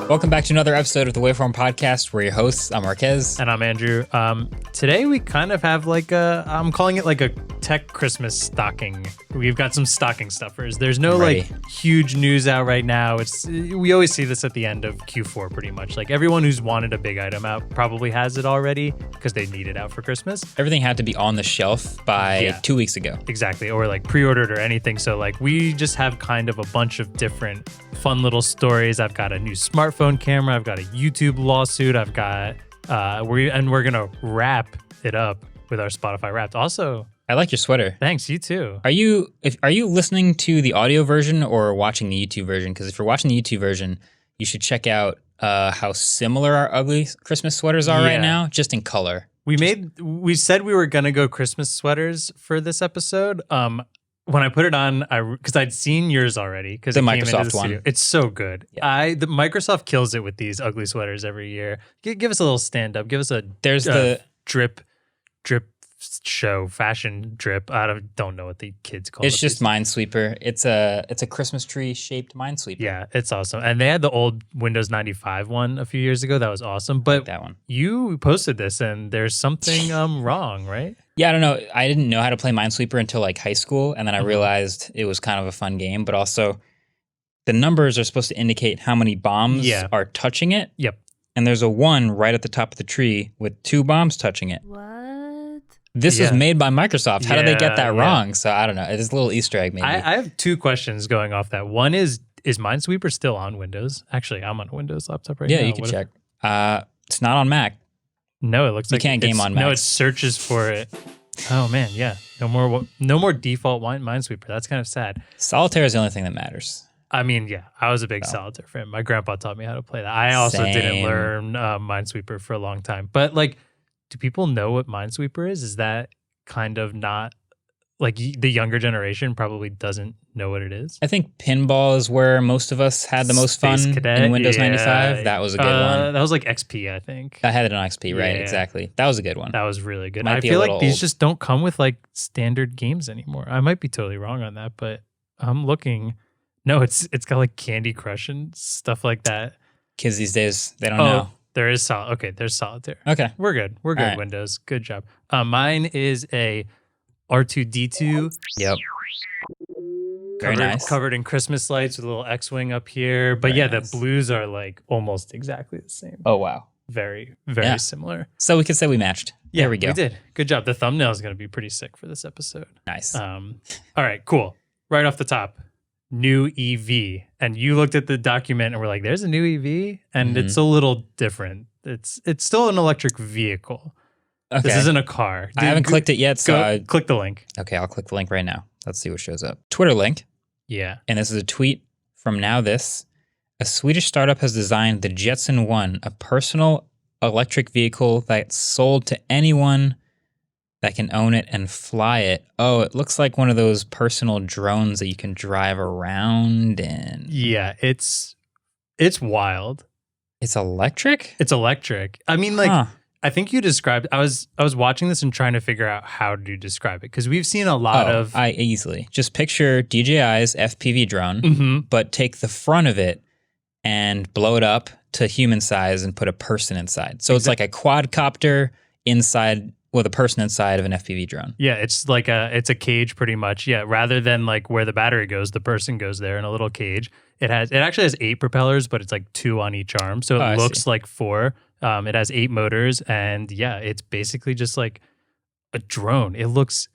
Welcome back to another episode of the Waveform podcast. We're your hosts. I'm Marques. And I'm Andrew. Today we kind of have I'm calling it like a tech Christmas stocking. We've got some stocking stuffers. There's no like huge news out right now. We always see this at the end of Q4 pretty much. Like everyone who's wanted a big item out probably has it already because they need it out for Christmas. Everything had to be on the shelf by 2 weeks ago. Exactly. Or like pre-ordered or anything. So like we just have kind of a bunch of different fun little stories. I've got a new smartphone camera. I've got a YouTube lawsuit. I've got we're gonna wrap it up with our Spotify Wrapped. Also, I like your sweater. Thanks, you too. Are you listening to the audio version or watching the YouTube version? Because if you're watching the YouTube version, you should check out how similar our ugly Christmas sweaters are right now, just in color. We said we were gonna go Christmas sweaters for this episode. When I put it on, because I'd seen yours already. Because the Microsoft one. It's so good. Yeah. The Microsoft kills it with these ugly sweaters every year. Give us a little stand up. Give us a the drip show, fashion drip. Don't know what the kids call it. It's just Minesweeper. It's a Christmas tree shaped Minesweeper. Yeah, it's awesome. And they had the old Windows 95 one a few years ago. That was awesome. But like that one. You posted this and there's something wrong, right? Yeah, I don't know. I didn't know how to play Minesweeper until like high school, and then I realized it was kind of a fun game, but also the numbers are supposed to indicate how many bombs are touching it. Yep. And there's a 1 right at the top of the tree with 2 bombs touching it. What? This was made by Microsoft. How did they get that wrong? So I don't know. It's a little Easter egg maybe. I have 2 questions going off that. One is Minesweeper still on Windows? Actually, I'm on a Windows laptop right now. Yeah, you can check. It's not on Mac. No, it looks like you can't game on Mac. No, it searches for it. Oh man, yeah. No more default Minesweeper. That's kind of sad. Solitaire is the only thing that matters. I mean, yeah, I was a big Solitaire fan. My grandpa taught me how to play that. I also didn't learn Minesweeper for a long time. But like, do people know what Minesweeper is? Is that kind of not like the younger generation probably doesn't know what it is? I think pinball is where most of us had the most fun in Windows 95. That was a good one. That was like XP, I think. I had it on XP, right? Exactly. That was a good one. That was really good. I feel like these just don't come with like standard games anymore. I might be totally wrong on that, but I'm looking. No, it's got like Candy Crush and stuff like that. Kids these days, they don't know. There is there's Solitaire. Okay. We're good. We're good, right. Windows. Good job. Mine is a R2-D2. Yep. Very nice. Covered in Christmas lights with a little X-Wing up here. But very nice. The blues are like almost exactly the same. Oh, wow. Very, very similar. So we could say we matched. Yeah, there we go. We did. Good job. The thumbnail is going to be pretty sick for this episode. Nice. All right, cool. Right off the top, new EV. And you looked at the document and we're like, there's a new EV? And it's a little different. It's still an electric vehicle. Okay. This isn't a car. I haven't clicked it yet, so click the link. Okay, I'll click the link right now. Let's see what shows up. Twitter link. Yeah. And this is a tweet from Now This. A Swedish startup has designed the Jetson 1, a personal electric vehicle that's sold to anyone that can own it and fly it. Oh, it looks like one of those personal drones that you can drive around in. Yeah, it's wild. It's electric? It's electric. I mean, like, I think you described. I was watching this and trying to figure out how to describe it because we've seen a lot of. I easily just picture DJI's FPV drone, but take the front of it and blow it up to human size and put a person inside. So it's like a quadcopter inside with a person inside of an FPV drone. Yeah, it's like it's a cage pretty much. Yeah, rather than like where the battery goes, the person goes there in a little cage. It actually has 8 propellers, but it's like 2 on each arm, so it looks like 4. It has 8 motors, and yeah, it's basically just like a drone. It looks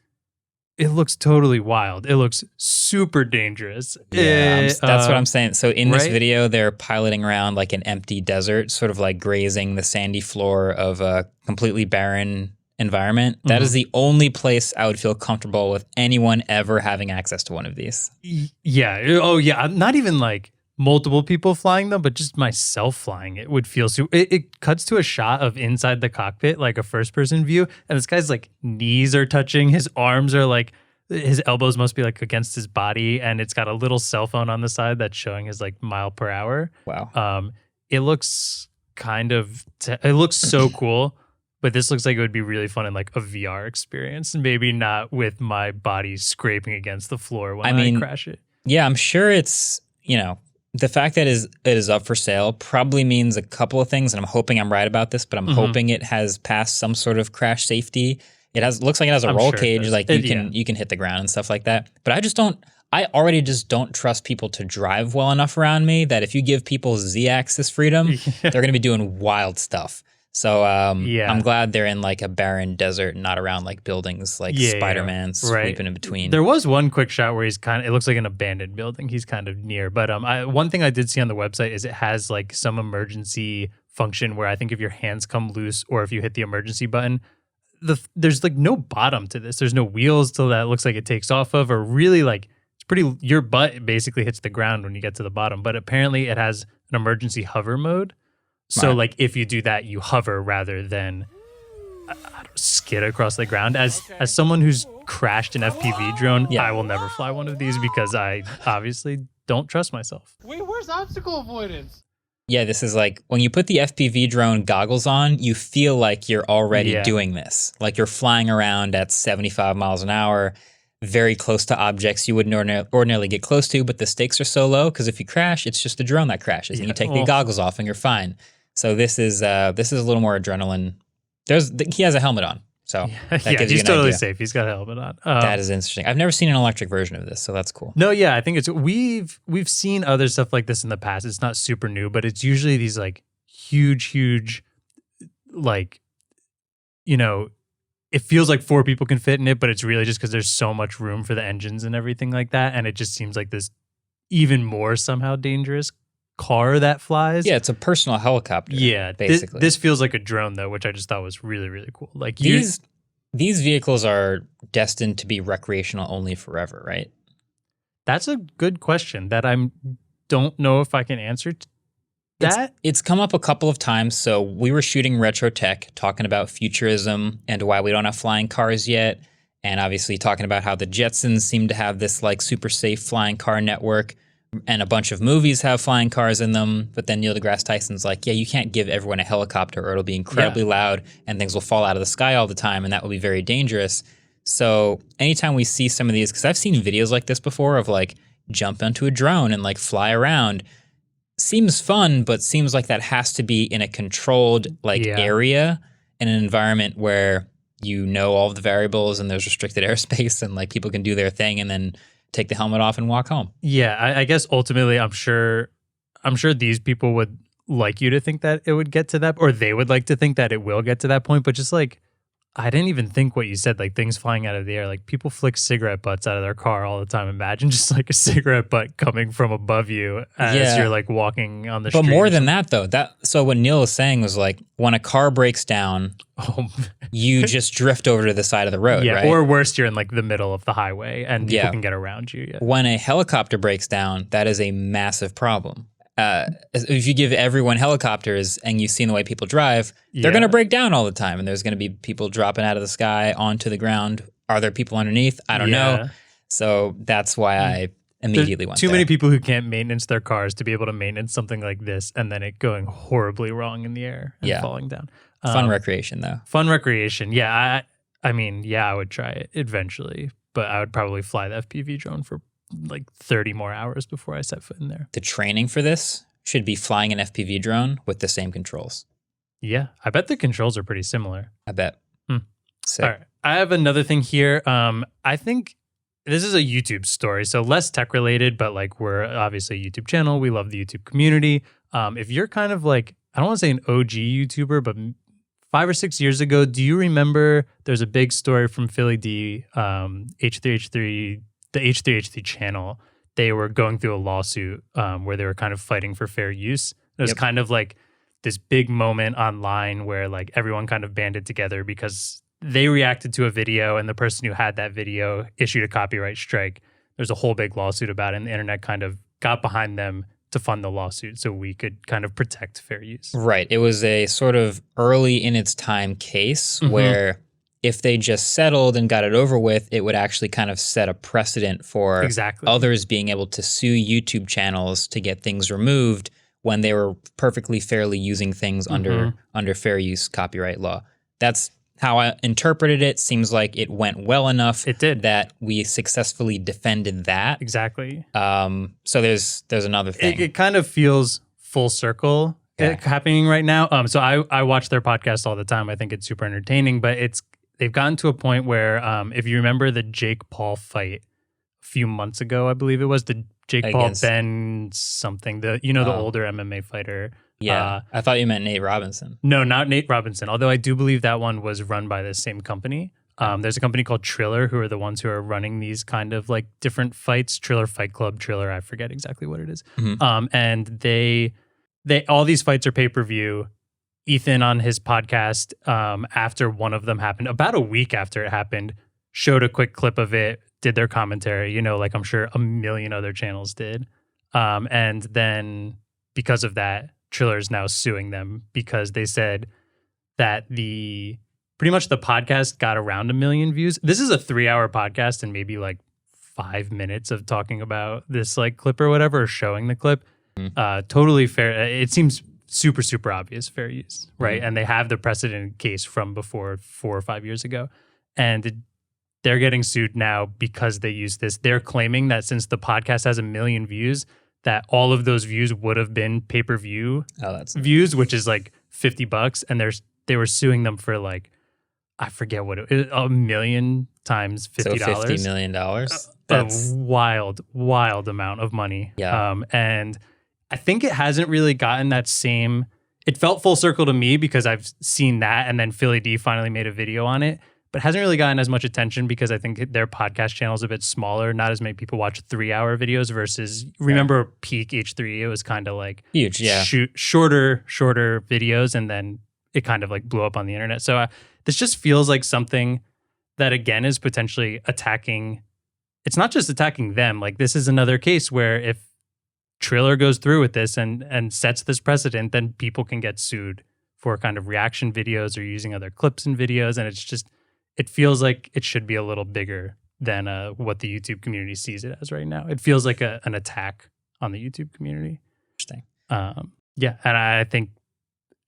totally wild. It looks super dangerous. Yeah, that's what I'm saying. So in this video, they're piloting around like an empty desert, sort of like grazing the sandy floor of a completely barren environment. That is the only place I would feel comfortable with anyone ever having access to one of these. Yeah. Oh, yeah. Not even like multiple people flying them, but just myself flying it would feel super. It cuts to a shot of inside the cockpit, like a first-person view, and this guy's like knees are touching, his arms are like, his elbows must be like against his body, and it's got a little cell phone on the side that's showing his like mile per hour. Wow. It looks it looks so cool. But this looks like it would be really fun in like a VR experience, maybe not with my body scraping against the floor when I crash it. Yeah, I'm sure it's, the fact that it is up for sale probably means a couple of things, and I'm hoping I'm right about this, but I'm hoping it has passed some sort of crash safety. Looks like it has a roll cage, like you can hit the ground and stuff like that. But I already just don't trust people to drive well enough around me that if you give people Z-axis freedom, they're going to be doing wild stuff. So I'm glad they're in like a barren desert and not around like buildings like Spider-Man sweeping in between. There was one quick shot where it looks like an abandoned building. He's kind of near. But one thing I did see on the website is it has like some emergency function where I think if your hands come loose or if you hit the emergency button, there's like no bottom to this. There's no wheels till that looks like it takes off of, or really like your butt basically hits the ground when you get to the bottom. But apparently it has an emergency hover mode. So, like, if you do that, you hover rather than skid across the ground. As someone who's crashed an FPV drone, I will never fly one of these because I obviously don't trust myself. Wait, where's obstacle avoidance? Yeah, this is like, when you put the FPV drone goggles on, you feel like you're already doing this. Like you're flying around at 75 miles an hour, very close to objects you wouldn't ordinarily get close to, but the stakes are so low because if you crash, it's just the drone that crashes, and you take the goggles off and you're fine. So this is a little more adrenaline. He has a helmet on, so that gives he's you an totally idea. safe. He's got a helmet on. That is interesting. I've never seen an electric version of this, so that's cool. No, yeah, I think we've seen other stuff like this in the past. It's not super new, but it's usually these like huge, like, you know, it feels like 4 people can fit in it, but it's really just because there's so much room for the engines and everything like that, and it just seems like this even more somehow dangerous car that flies. Yeah, it's a personal helicopter. Yeah, basically. This feels like a drone though, which I just thought was really, really cool. Like these vehicles are destined to be recreational only forever, right? That's a good question that don't know if I can answer that. It's come up a couple of times. So we were shooting Retro Tech, talking about futurism and why we don't have flying cars yet, and obviously talking about how the Jetsons seem to have this like super safe flying car network. And a bunch of movies have flying cars in them, but then Neil deGrasse Tyson's like, yeah, you can't give everyone a helicopter or it'll be incredibly loud and things will fall out of the sky all the time and that will be very dangerous. So anytime we see some of these, because I've seen videos like this before of like jump onto a drone and like fly around, seems fun, but seems like that has to be in a controlled area, in an environment where you know all of the variables and there's restricted airspace and like people can do their thing and then take the helmet off and walk home. Yeah, I guess ultimately I'm sure these people would like you to think that it would get to that, or they would like to think that it will get to that point, but just like, I didn't even think what you said, like things flying out of the air, like people flick cigarette butts out of their car all the time. Imagine just like a cigarette butt coming from above you as you're like walking on the street. But more than that though, so what Neil was saying was like, when a car breaks down, you just drift over to the side of the road, right? Or worse, you're in like the middle of the highway and people can get around you. Yeah. When a helicopter breaks down, that is a massive problem. If you give everyone helicopters and you've seen the way people drive, they're going to break down all the time. And there's going to be people dropping out of the sky onto the ground. Are there people underneath? I don't know. So that's why I immediately went there. Too many people who can't maintenance their cars to be able to maintenance something like this and then it going horribly wrong in the air and falling down. Fun recreation though. Fun recreation. Yeah. I mean, I would try it eventually, but I would probably fly the FPV drone for like 30 more hours before I set foot in there. The training for this should be flying an FPV drone with the same controls. Yeah, I bet the controls are pretty similar. I bet. All right, I have another thing here. I think this is a YouTube story, so less tech related, but like we're obviously a YouTube channel. We love the YouTube community. If you're kind of like, I don't want to say an OG YouTuber, but 5 or 6 years ago, do you remember there's a big story from Philly D, H3H3, the H3H3 channel? They were going through a lawsuit where they were kind of fighting for fair use. It was kind of like this big moment online where like everyone kind of banded together because they reacted to a video and the person who had that video issued a copyright strike. There's a whole big lawsuit about it, and the internet kind of got behind them to fund the lawsuit so we could kind of protect fair use. Right. It was a sort of early in its time case where if they just settled and got it over with, it would actually kind of set a precedent for others being able to sue YouTube channels to get things removed when they were perfectly fairly using things under fair use copyright law. That's how I interpreted it seems like it went well enough. It did. That we successfully defended that. Exactly. So there's another thing. It kind of feels full circle happening right now. So I watch their podcast all the time. I think it's super entertaining, but they've gotten to a point where if you remember the Jake Paul fight a few months ago, I believe it was the Jake Paul Ben something, the older MMA fighter. Yeah, I thought you meant Nate Robinson. No, not Nate Robinson, although I do believe that one was run by the same company. There's a company called Triller who are the ones who are running these kind of like different fights. Triller Fight Club, Triller, I forget exactly what it is. Mm-hmm. And they all these fights are pay-per-view. Ethan on his podcast, after one of them happened, about a week after it happened, showed a quick clip of it, did their commentary, like I'm sure a million other channels did. And then because of that, Triller is now suing them because they said that pretty much the podcast got around 1 million views. This is a 3-hour podcast and maybe like 5 minutes of talking about this like clip or whatever, or showing the clip. Totally fair. It seems super, super obvious fair use, right? And they have the precedent case from before 4 or 5 years ago. And they're getting sued now because they use this. They're claiming that since the podcast has 1 million views, that all of those views would have been pay-per-view views, which is like $50. And they were suing them for like, I forget what it was, 1 million times $50. So $50 million. That's a wild amount of money. Yeah. And I think it hasn't really gotten that same, it felt full circle to me because I've seen that, and then Philly D finally made a video on it, but hasn't really gotten as much attention because I think their podcast channel is a bit smaller. Not as many people watch 3-hour videos versus, remember peak H3, it was kind of like huge, shorter videos, and then it kind of like blew up on the internet. So this just feels like something that again is potentially attacking. It's not just attacking them. Like this is another case where if Triller goes through with this and sets this precedent, then people can get sued for kind of reaction videos or using other clips and videos. And it feels like it should be a little bigger than what the YouTube community sees it as right now. It feels like an attack on the YouTube community. Interesting. Yeah. And I think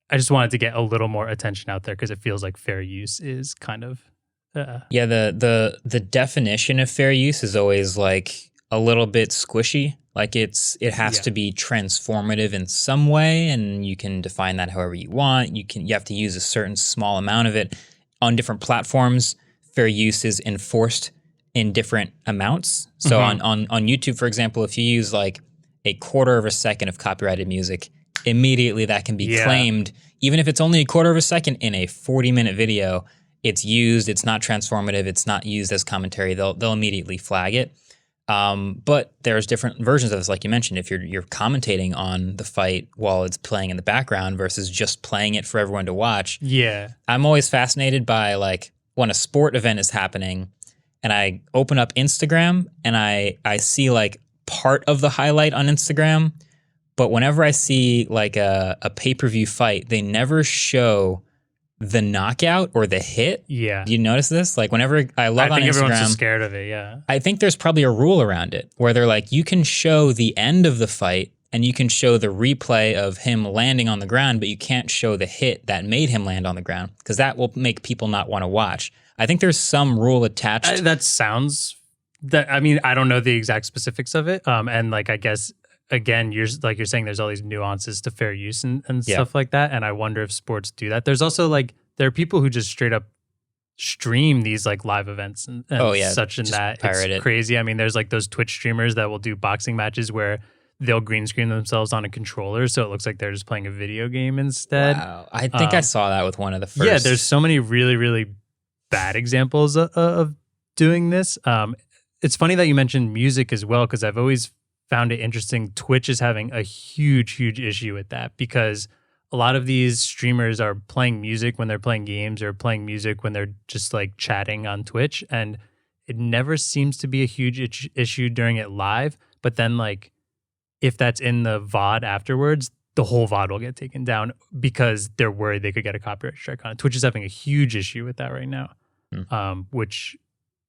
I just wanted to get a little more attention out there because it feels like fair use is kind of the definition of fair use is always like a little bit squishy. Like it has to be transformative in some way, and you can define that however you want. You have to use a certain small amount of it on different platforms. Fair use is enforced in different amounts. So on YouTube, for example, if you use like a quarter of a second of copyrighted music, immediately that can be claimed, even if it's only a quarter of a second in a 40-minute video. It's used. It's not transformative. It's not used as commentary. They'll immediately flag it. But there's different versions of this, like you mentioned. If you're commentating on the fight while it's playing in the background versus just playing it for everyone to watch. Yeah, I'm always fascinated by like when a sport event is happening, and I open up Instagram and I see like part of the highlight on Instagram, but whenever I see like a pay-per-view fight, they never show the knockout or the hit. Yeah. Do you notice this? Like whenever I log on Instagram, everyone's just scared of it. Yeah. I think there's probably a rule around it where they're like, you can show the end of the fight and you can show the replay of him landing on the ground, but you can't show the hit that made him land on the ground because that will make people not want to watch. I think there's some rule attached. That sounds I mean, I don't know the exact specifics of it. And like, I guess, again, you're saying there's all these nuances to fair use and stuff like that. And I wonder if sports do that. There's also like, there are people who just straight up stream these like live events and such and that. It's crazy. I mean, there's like those Twitch streamers that will do boxing matches where they'll green screen themselves on a controller. So it looks like they're just playing a video game instead. Wow. I think I saw that with one of the first. Yeah, there's so many really, really bad examples of doing this. It's funny that you mentioned music as well, because I've always found it interesting. Twitch is having a huge, huge issue with that because a lot of these streamers are playing music when they're playing games or playing music when they're just like chatting on Twitch. And it never seems to be a huge issue during it live. But then like if that's in the VOD afterwards, the whole VOD will get taken down because they're worried they could get a copyright strike on it. Twitch is having a huge issue with that right now. Which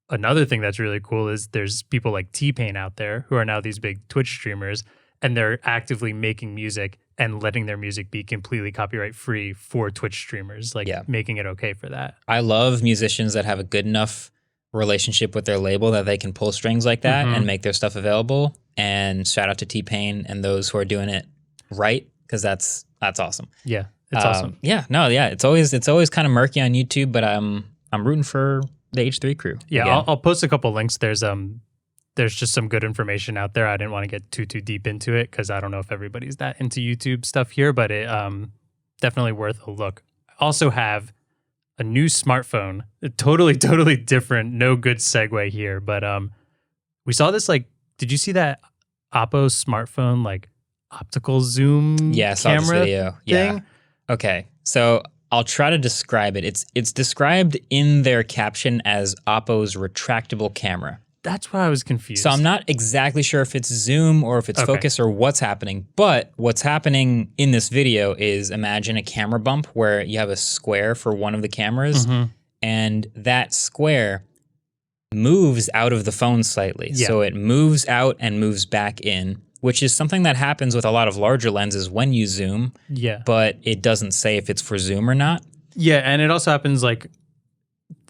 another thing that's really cool is there's people like T-Pain out there who are now these big Twitch streamers, and they're actively making music and letting their music be completely copyright free for Twitch streamers, like making it okay for that. I love musicians that have a good enough relationship with their label that they can pull strings like that and make their stuff available. And shout out to T-Pain and those who are doing it right, because that's awesome. Yeah, it's awesome. Yeah, no, yeah, it's always kind of murky on YouTube, but I'm rooting for the H3 crew. Yeah, I'll post a couple links. There's just some good information out there. I didn't want to get too deep into it because I don't know if everybody's that into YouTube stuff here, but it definitely worth a look. I also have a new smartphone, totally different. No good segue here, but we saw this, like, did you see that Oppo smartphone, like, optical zoom I saw this video. thing? Yeah. Okay, so I'll try to describe it. It's described in their caption as Oppo's retractable camera. That's why I was confused. So I'm not exactly sure if it's zoom or if it's focus or what's happening, but what's happening in this video is, imagine a camera bump where you have a square for one of the cameras and that square moves out of the phone slightly. Yeah. So it moves out and moves back in, which is something that happens with a lot of larger lenses when you zoom, but it doesn't say if it's for zoom or not. Yeah, and it also happens, like,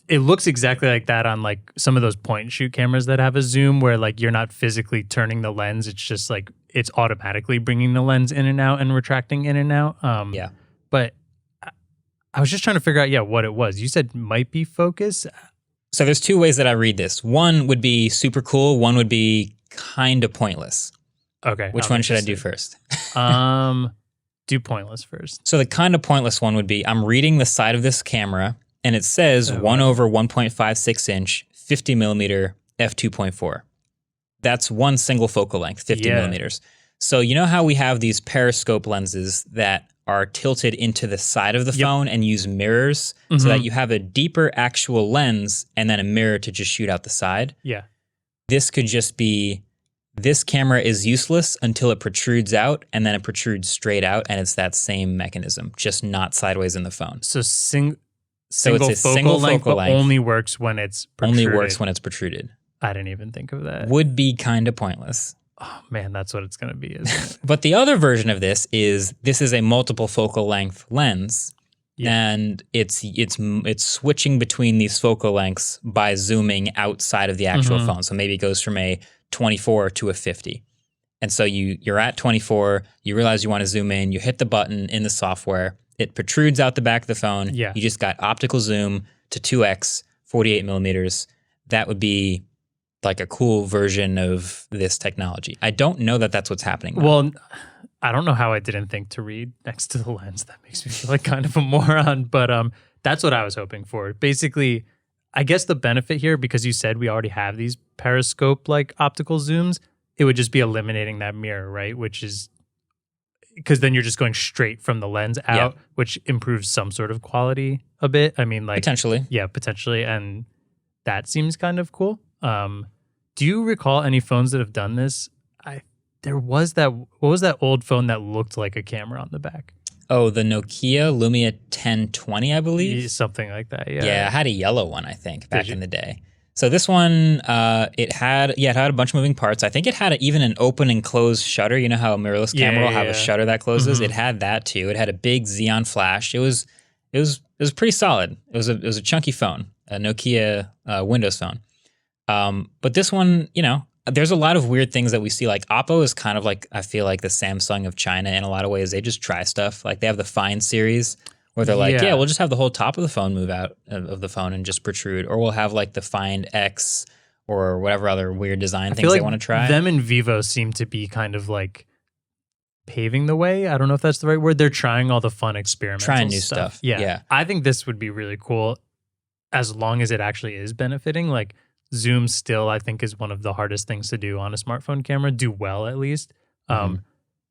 it looks exactly like that on, like, some of those point and shoot cameras that have a zoom where, like, you're not physically turning the lens. It's just, like, it's automatically bringing the lens in and out and retracting in and out. But I was just trying to figure out, what it was. You said might be focus. So there's two ways that I read this. One would be super cool. One would be kind of pointless. Okay. Which one should I do first? Do pointless first. So the kind of pointless one would be, I'm reading the side of this camera, and it says 1/1.56 inch, 50 millimeter, f2.4. That's one single focal length, 50 millimeters. So you know how we have these periscope lenses that are tilted into the side of the phone and use mirrors so that you have a deeper actual lens and then a mirror to just shoot out the side? Yeah. This could just be, this camera is useless until it protrudes out, and then it protrudes straight out, and it's that same mechanism, just not sideways in the phone. So single focal length only works when it's protruded. Only works when it's protruded. I didn't even think of that. Would be kind of pointless. Oh man, that's what it's going to be, isn't it? But the other version of this is a multiple focal length lens, and it's switching between these focal lengths by zooming outside of the actual phone. So maybe it goes from a 24 to a 50. And so you're at 24, you realize you want to zoom in, you hit the button in the software, it protrudes out the back of the phone. You just got optical zoom to 2x, 48 millimeters. That would be like a cool version of this technology. I don't know that that's what's happening now. Well, I don't know how I didn't think to read next to the lens. That makes me feel like kind of a moron, but that's what I was hoping for. Basically, I guess the benefit here, because you said we already have these periscope like optical zooms, it would just be eliminating that mirror, right? Which is, because then you're just going straight from the lens out, which improves some sort of quality a bit. I mean, like, potentially. Yeah, potentially. And that seems kind of cool. Do you recall any phones that have done this? There was that, what was that old phone that looked like a camera on the back? Oh, the Nokia Lumia 1020, I believe? Something like that, yeah. Yeah, I had a yellow one, I think, back in the day. So this one, it had a bunch of moving parts. I think it had even an open and close shutter. You know how a mirrorless camera will have a shutter that closes? It had that too. It had a big Xeon flash. It was pretty solid. It was a chunky phone, a Nokia Windows phone. But this one, there's a lot of weird things that we see. Like Oppo is kind of like, I feel like the Samsung of China in a lot of ways. They just try stuff. Like they have the Find series where they're like, we'll just have the whole top of the phone move out of the phone and just protrude. Or we'll have like the Find X or whatever other weird design things they want to try. Them and Vivo seem to be kind of like paving the way. I don't know if that's the right word. They're trying all the fun experimental Trying new stuff. Yeah. I think this would be really cool as long as it actually is benefiting. Like zoom still, I think, is one of the hardest things to do on a smartphone camera. Do well, at least.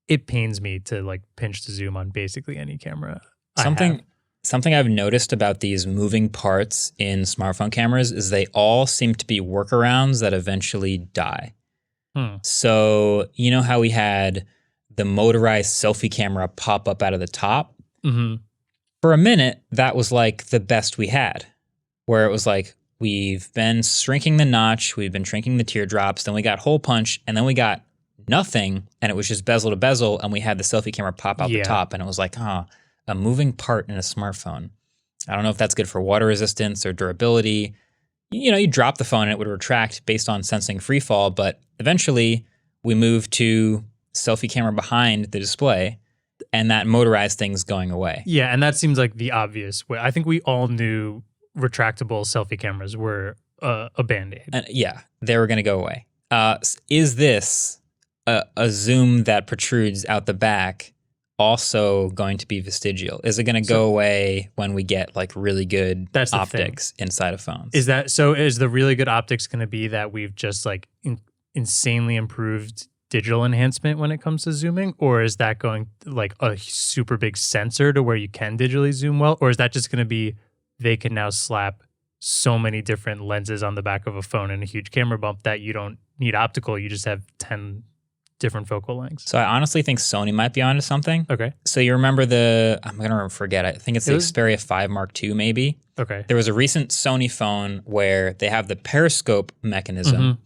It pains me to like pinch to zoom on basically any camera. Something I've noticed about these moving parts in smartphone cameras is they all seem to be workarounds that eventually die. So you know how we had the motorized selfie camera pop up out of the top? For a minute, that was like the best we had, where it was like, we've been shrinking the notch, we've been shrinking the teardrops, then we got hole punch, and then we got nothing, and it was just bezel to bezel, and we had the selfie camera pop out the top, and it was like, a moving part in a smartphone. I don't know if that's good for water resistance or durability. You drop the phone and it would retract based on sensing free fall, but eventually we moved to selfie camera behind the display, and that motorized thing's going away. Yeah, and that seems like the obvious way. I think we all knew retractable selfie cameras were a Band-Aid. And they were going to go away. Is this a zoom that protrudes out the back also going to be vestigial? Is it going to go away when we get like really good optics inside of phones? Is the really good optics going to be that we've just like insanely improved digital enhancement when it comes to zooming, or is that going like a super big sensor to where you can digitally zoom well, or is that just going to be they can now slap so many different lenses on the back of a phone and a huge camera bump that you don't need optical, you just have 10 different focal lengths? So I honestly think Sony might be onto something. Okay. So you remember I'm going to forget, I think it's the Xperia 5 Mark II maybe. Okay. There was a recent Sony phone where they have the periscope mechanism,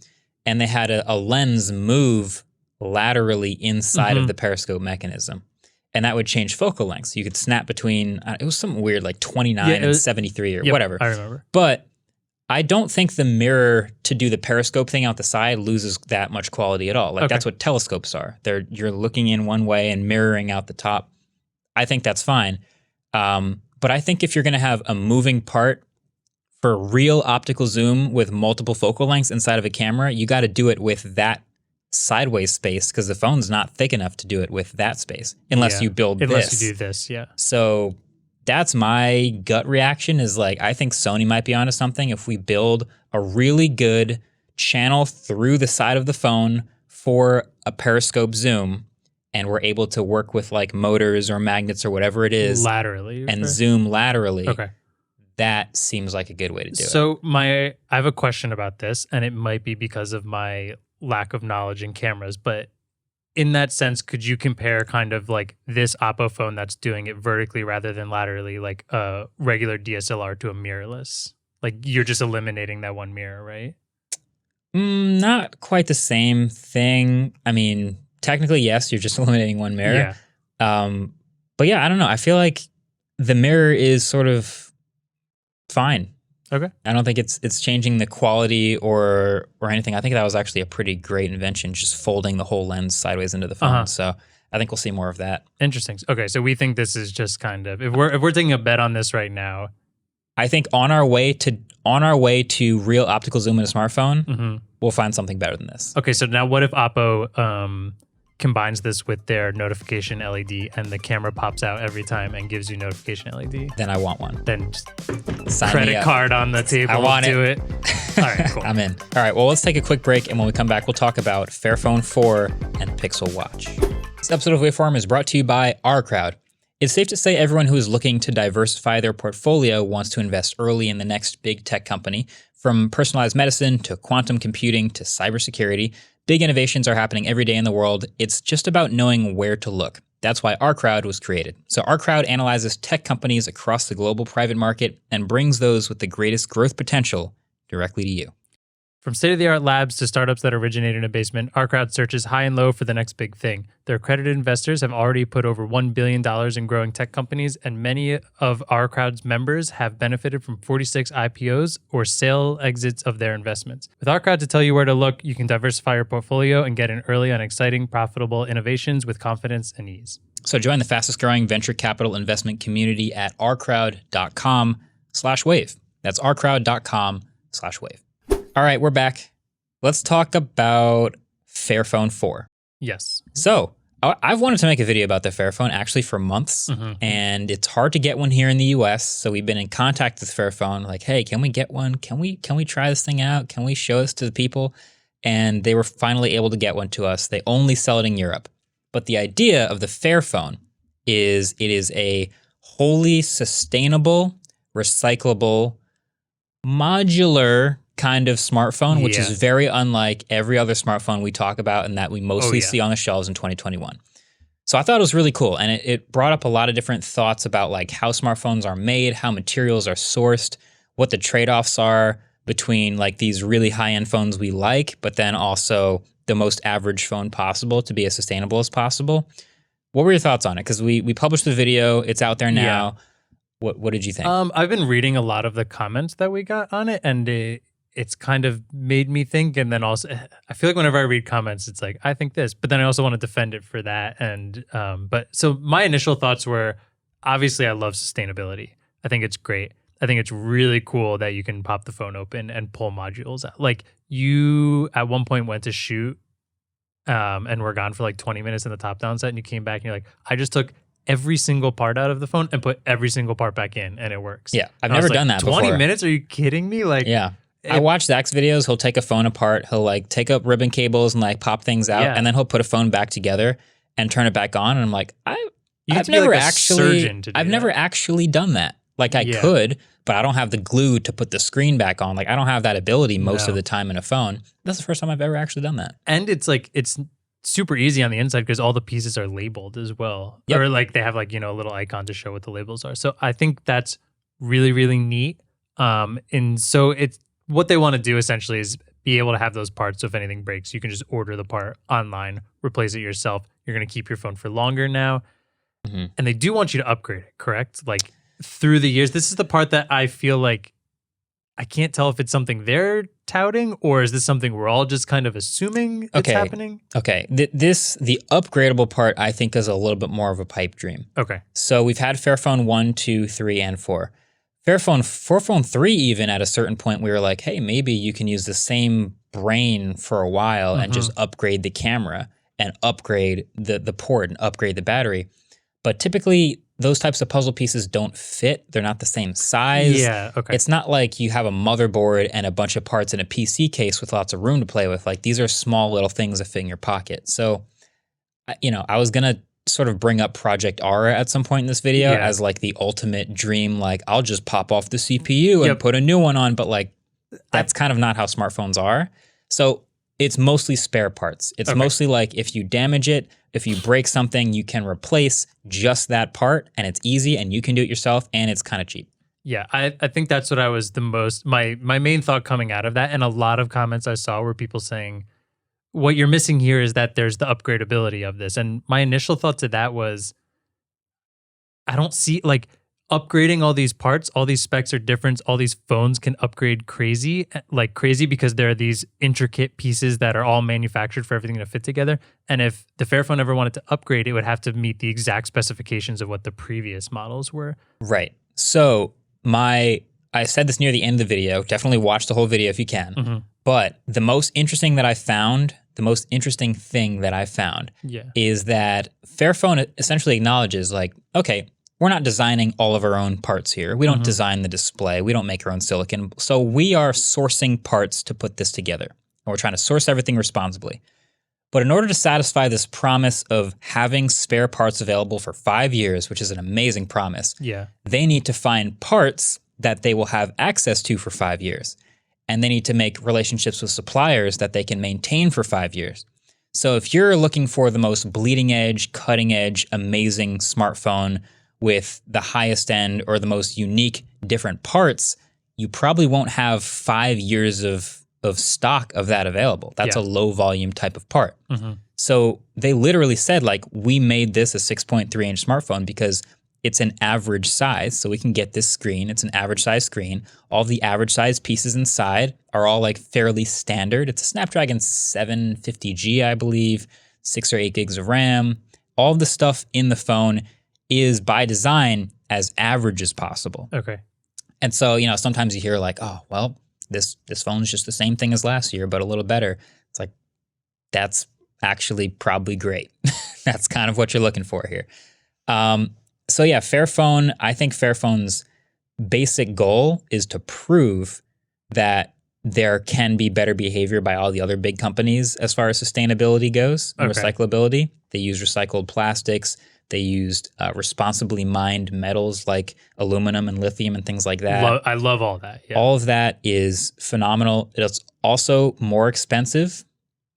and they had a lens move laterally inside of the periscope mechanism, and that would change focal lengths. You could snap between it was something weird like 29 and 73 or whatever. I remember. But I don't think the mirror to do the periscope thing out the side loses that much quality at all. Like that's what telescopes are. You're looking in one way and mirroring out the top. I think that's fine. But I think if you're going to have a moving part for real optical zoom with multiple focal lengths inside of a camera, you got to do it with that sideways space, because the phone's not thick enough to do it with that space unless you build this. Unless you do this, yeah. So that's my gut reaction, is like, I think Sony might be onto something if we build a really good channel through the side of the phone for a periscope zoom, and we're able to work with like motors or magnets or whatever it is laterally and zoom laterally. Okay. That seems like a good way to do it. So I have a question about this, and it might be because of my lack of knowledge in cameras, but in that sense, could you compare kind of like this Oppo phone that's doing it vertically rather than laterally, like a regular DSLR to a mirrorless? Like you're just eliminating that one mirror, right? Not quite the same thing. I mean, technically, yes, you're just eliminating one mirror. Yeah. But yeah, I don't know. I feel like the mirror is sort of fine. Okay. I don't think it's changing the quality or anything. I think that was actually a pretty great invention, just folding the whole lens sideways into the phone. So I think we'll see more of that. Interesting. Okay, so we think this is just kind of, if we're taking a bet on this right now, I think on our way to real optical zoom in a smartphone, we'll find something better than this. Okay, so now what if Oppo combines this with their notification LED and the camera pops out every time and gives you notification LED? Then I want one. Then just sign credit card on the table. I want it. All right, cool. I'm in. All right, well, let's take a quick break, and when we come back, we'll talk about Fairphone 4 and Pixel Watch. This episode of Waveform is brought to you by OurCrowd. It's safe to say everyone who is looking to diversify their portfolio wants to invest early in the next big tech company. From personalized medicine to quantum computing to cybersecurity, big innovations are happening every day in the world. It's just about knowing where to look. That's why OurCrowd was created. So OurCrowd analyzes tech companies across the global private market and brings those with the greatest growth potential directly to you. From state-of-the-art labs to startups that originate in a basement, OurCrowd searches high and low for the next big thing. Their accredited investors have already put over $1 billion in growing tech companies, and many of OurCrowd's members have benefited from 46 IPOs or sale exits of their investments. With OurCrowd to tell you where to look, you can diversify your portfolio and get in early on exciting, profitable innovations with confidence and ease. So join the fastest growing venture capital investment community at ourcrowd.com/wave. That's ourcrowd.com/wave. All right, we're back. Let's talk about Fairphone 4. Yes. So I've wanted to make a video about the Fairphone actually for months, and it's hard to get one here in the US. So we've been in contact with Fairphone, like, hey, can we get one? Can we try this thing out? Can we show this to the people? And they were finally able to get one to us. They only sell it in Europe. But the idea of the Fairphone is it is a wholly sustainable, recyclable, modular kind of smartphone, which is very unlike every other smartphone we talk about and that we mostly see on the shelves in 2021. So I thought it was really cool. And it brought up a lot of different thoughts about like how smartphones are made, how materials are sourced, what the trade-offs are between like these really high-end phones we like, but then also the most average phone possible to be as sustainable as possible. What were your thoughts on it? Because we published the video. It's out there now. Yeah. What did you think? I've been reading a lot of the comments that we got on it, and it's kind of made me think. And then also, I feel like whenever I read comments, it's like, I think this, but then I also want to defend it for that. And but so my initial thoughts were, obviously, I love sustainability. I think it's great. I think it's really cool that you can pop the phone open and pull modules out. Like you at one point went to shoot and were gone for like 20 minutes in the top-down set, and you came back and you're like, I just took every single part out of the phone and put every single part back in, and it works. Yeah, I've never done that 20 before. minutes? Are you kidding me? Like, yeah. I watch Zach's videos. He'll take a phone apart. He'll like take up ribbon cables and like pop things out, and then he'll put a phone back together and turn it back on. And I'm like, I've never actually done that. Like I could, but I don't have the glue to put the screen back on. Like I don't have that ability most of the time in a phone. That's the first time I've ever actually done that. And it's like, it's super easy on the inside because all the pieces are labeled as well. Yep. Or like they have like, a little icon to show what the labels are. So I think that's really, really neat. And so it's what they want to do essentially is be able to have those parts. So if anything breaks, you can just order the part online, replace it yourself. You're going to keep your phone for longer now. Mm-hmm. And they do want you to upgrade it, correct? Like through the years, this is the part that I feel like I can't tell if it's something they're touting or is this something we're all just kind of assuming it's happening? Okay. The upgradable part I think is a little bit more of a pipe dream. Okay. So we've had Fairphone 1, 2, 3, and 4. Fairphone 3 even at a certain point we were like, hey, maybe you can use the same brain for a while and just upgrade the camera and upgrade the port and upgrade the battery. But typically those types of puzzle pieces don't fit. They're not the same size. Yeah, okay. It's not like you have a motherboard and a bunch of parts in a PC case with lots of room to play with. Like these are small little things that fit in your pocket. So, I was going to sort of bring up Project Aura at some point in this video as like the ultimate dream. Like I'll just pop off the CPU and put a new one on. But like that's kind of not how smartphones are. So it's mostly spare parts. It's mostly like if you damage it, if you break something, you can replace just that part and it's easy and you can do it yourself and it's kind of cheap. Yeah, I think that's what I was the most, my main thought coming out of that. And a lot of comments I saw were people saying, what you're missing here is that there's the upgradability of this. And my initial thought to that was, I don't see like upgrading all these parts, all these specs are different. All these phones can upgrade crazy because there are these intricate pieces that are all manufactured for everything to fit together. And if the Fairphone ever wanted to upgrade, it would have to meet the exact specifications of what the previous models were. Right. So I said this near the end of the video, definitely watch the whole video if you can. But the most interesting thing that I found is that Fairphone essentially acknowledges like, okay, we're not designing all of our own parts here. We don't design the display. We don't make our own silicon. So we are sourcing parts to put this together. And we're trying to source everything responsibly. But in order to satisfy this promise of having spare parts available for 5 years, which is an amazing promise, they need to find parts that they will have access to for 5 years. And they need to make relationships with suppliers that they can maintain for 5 years. So if you're looking for the most bleeding edge, cutting edge, amazing smartphone with the highest end or the most unique different parts, you probably won't have 5 years of stock of that available. That's a low volume type of part. So they literally said like, we made this a 6.3 inch smartphone because it's an average size. So we can get this screen. It's an average size screen. All the average size pieces inside are all like fairly standard. It's a Snapdragon 750G, I believe, 6 or 8 gigs of RAM. All the stuff in the phone is by design as average as possible. Okay. And so, sometimes you hear like, oh, well, this phone is just the same thing as last year, but a little better. It's like, that's actually probably great. That's kind of what you're looking for here. So yeah, Fairphone, I think Fairphone's basic goal is to prove that there can be better behavior by all the other big companies as far as sustainability goes and recyclability. They use recycled plastics. They used responsibly mined metals like aluminum and lithium and things like that. I love all that. Yeah. All of that is phenomenal. It's also more expensive,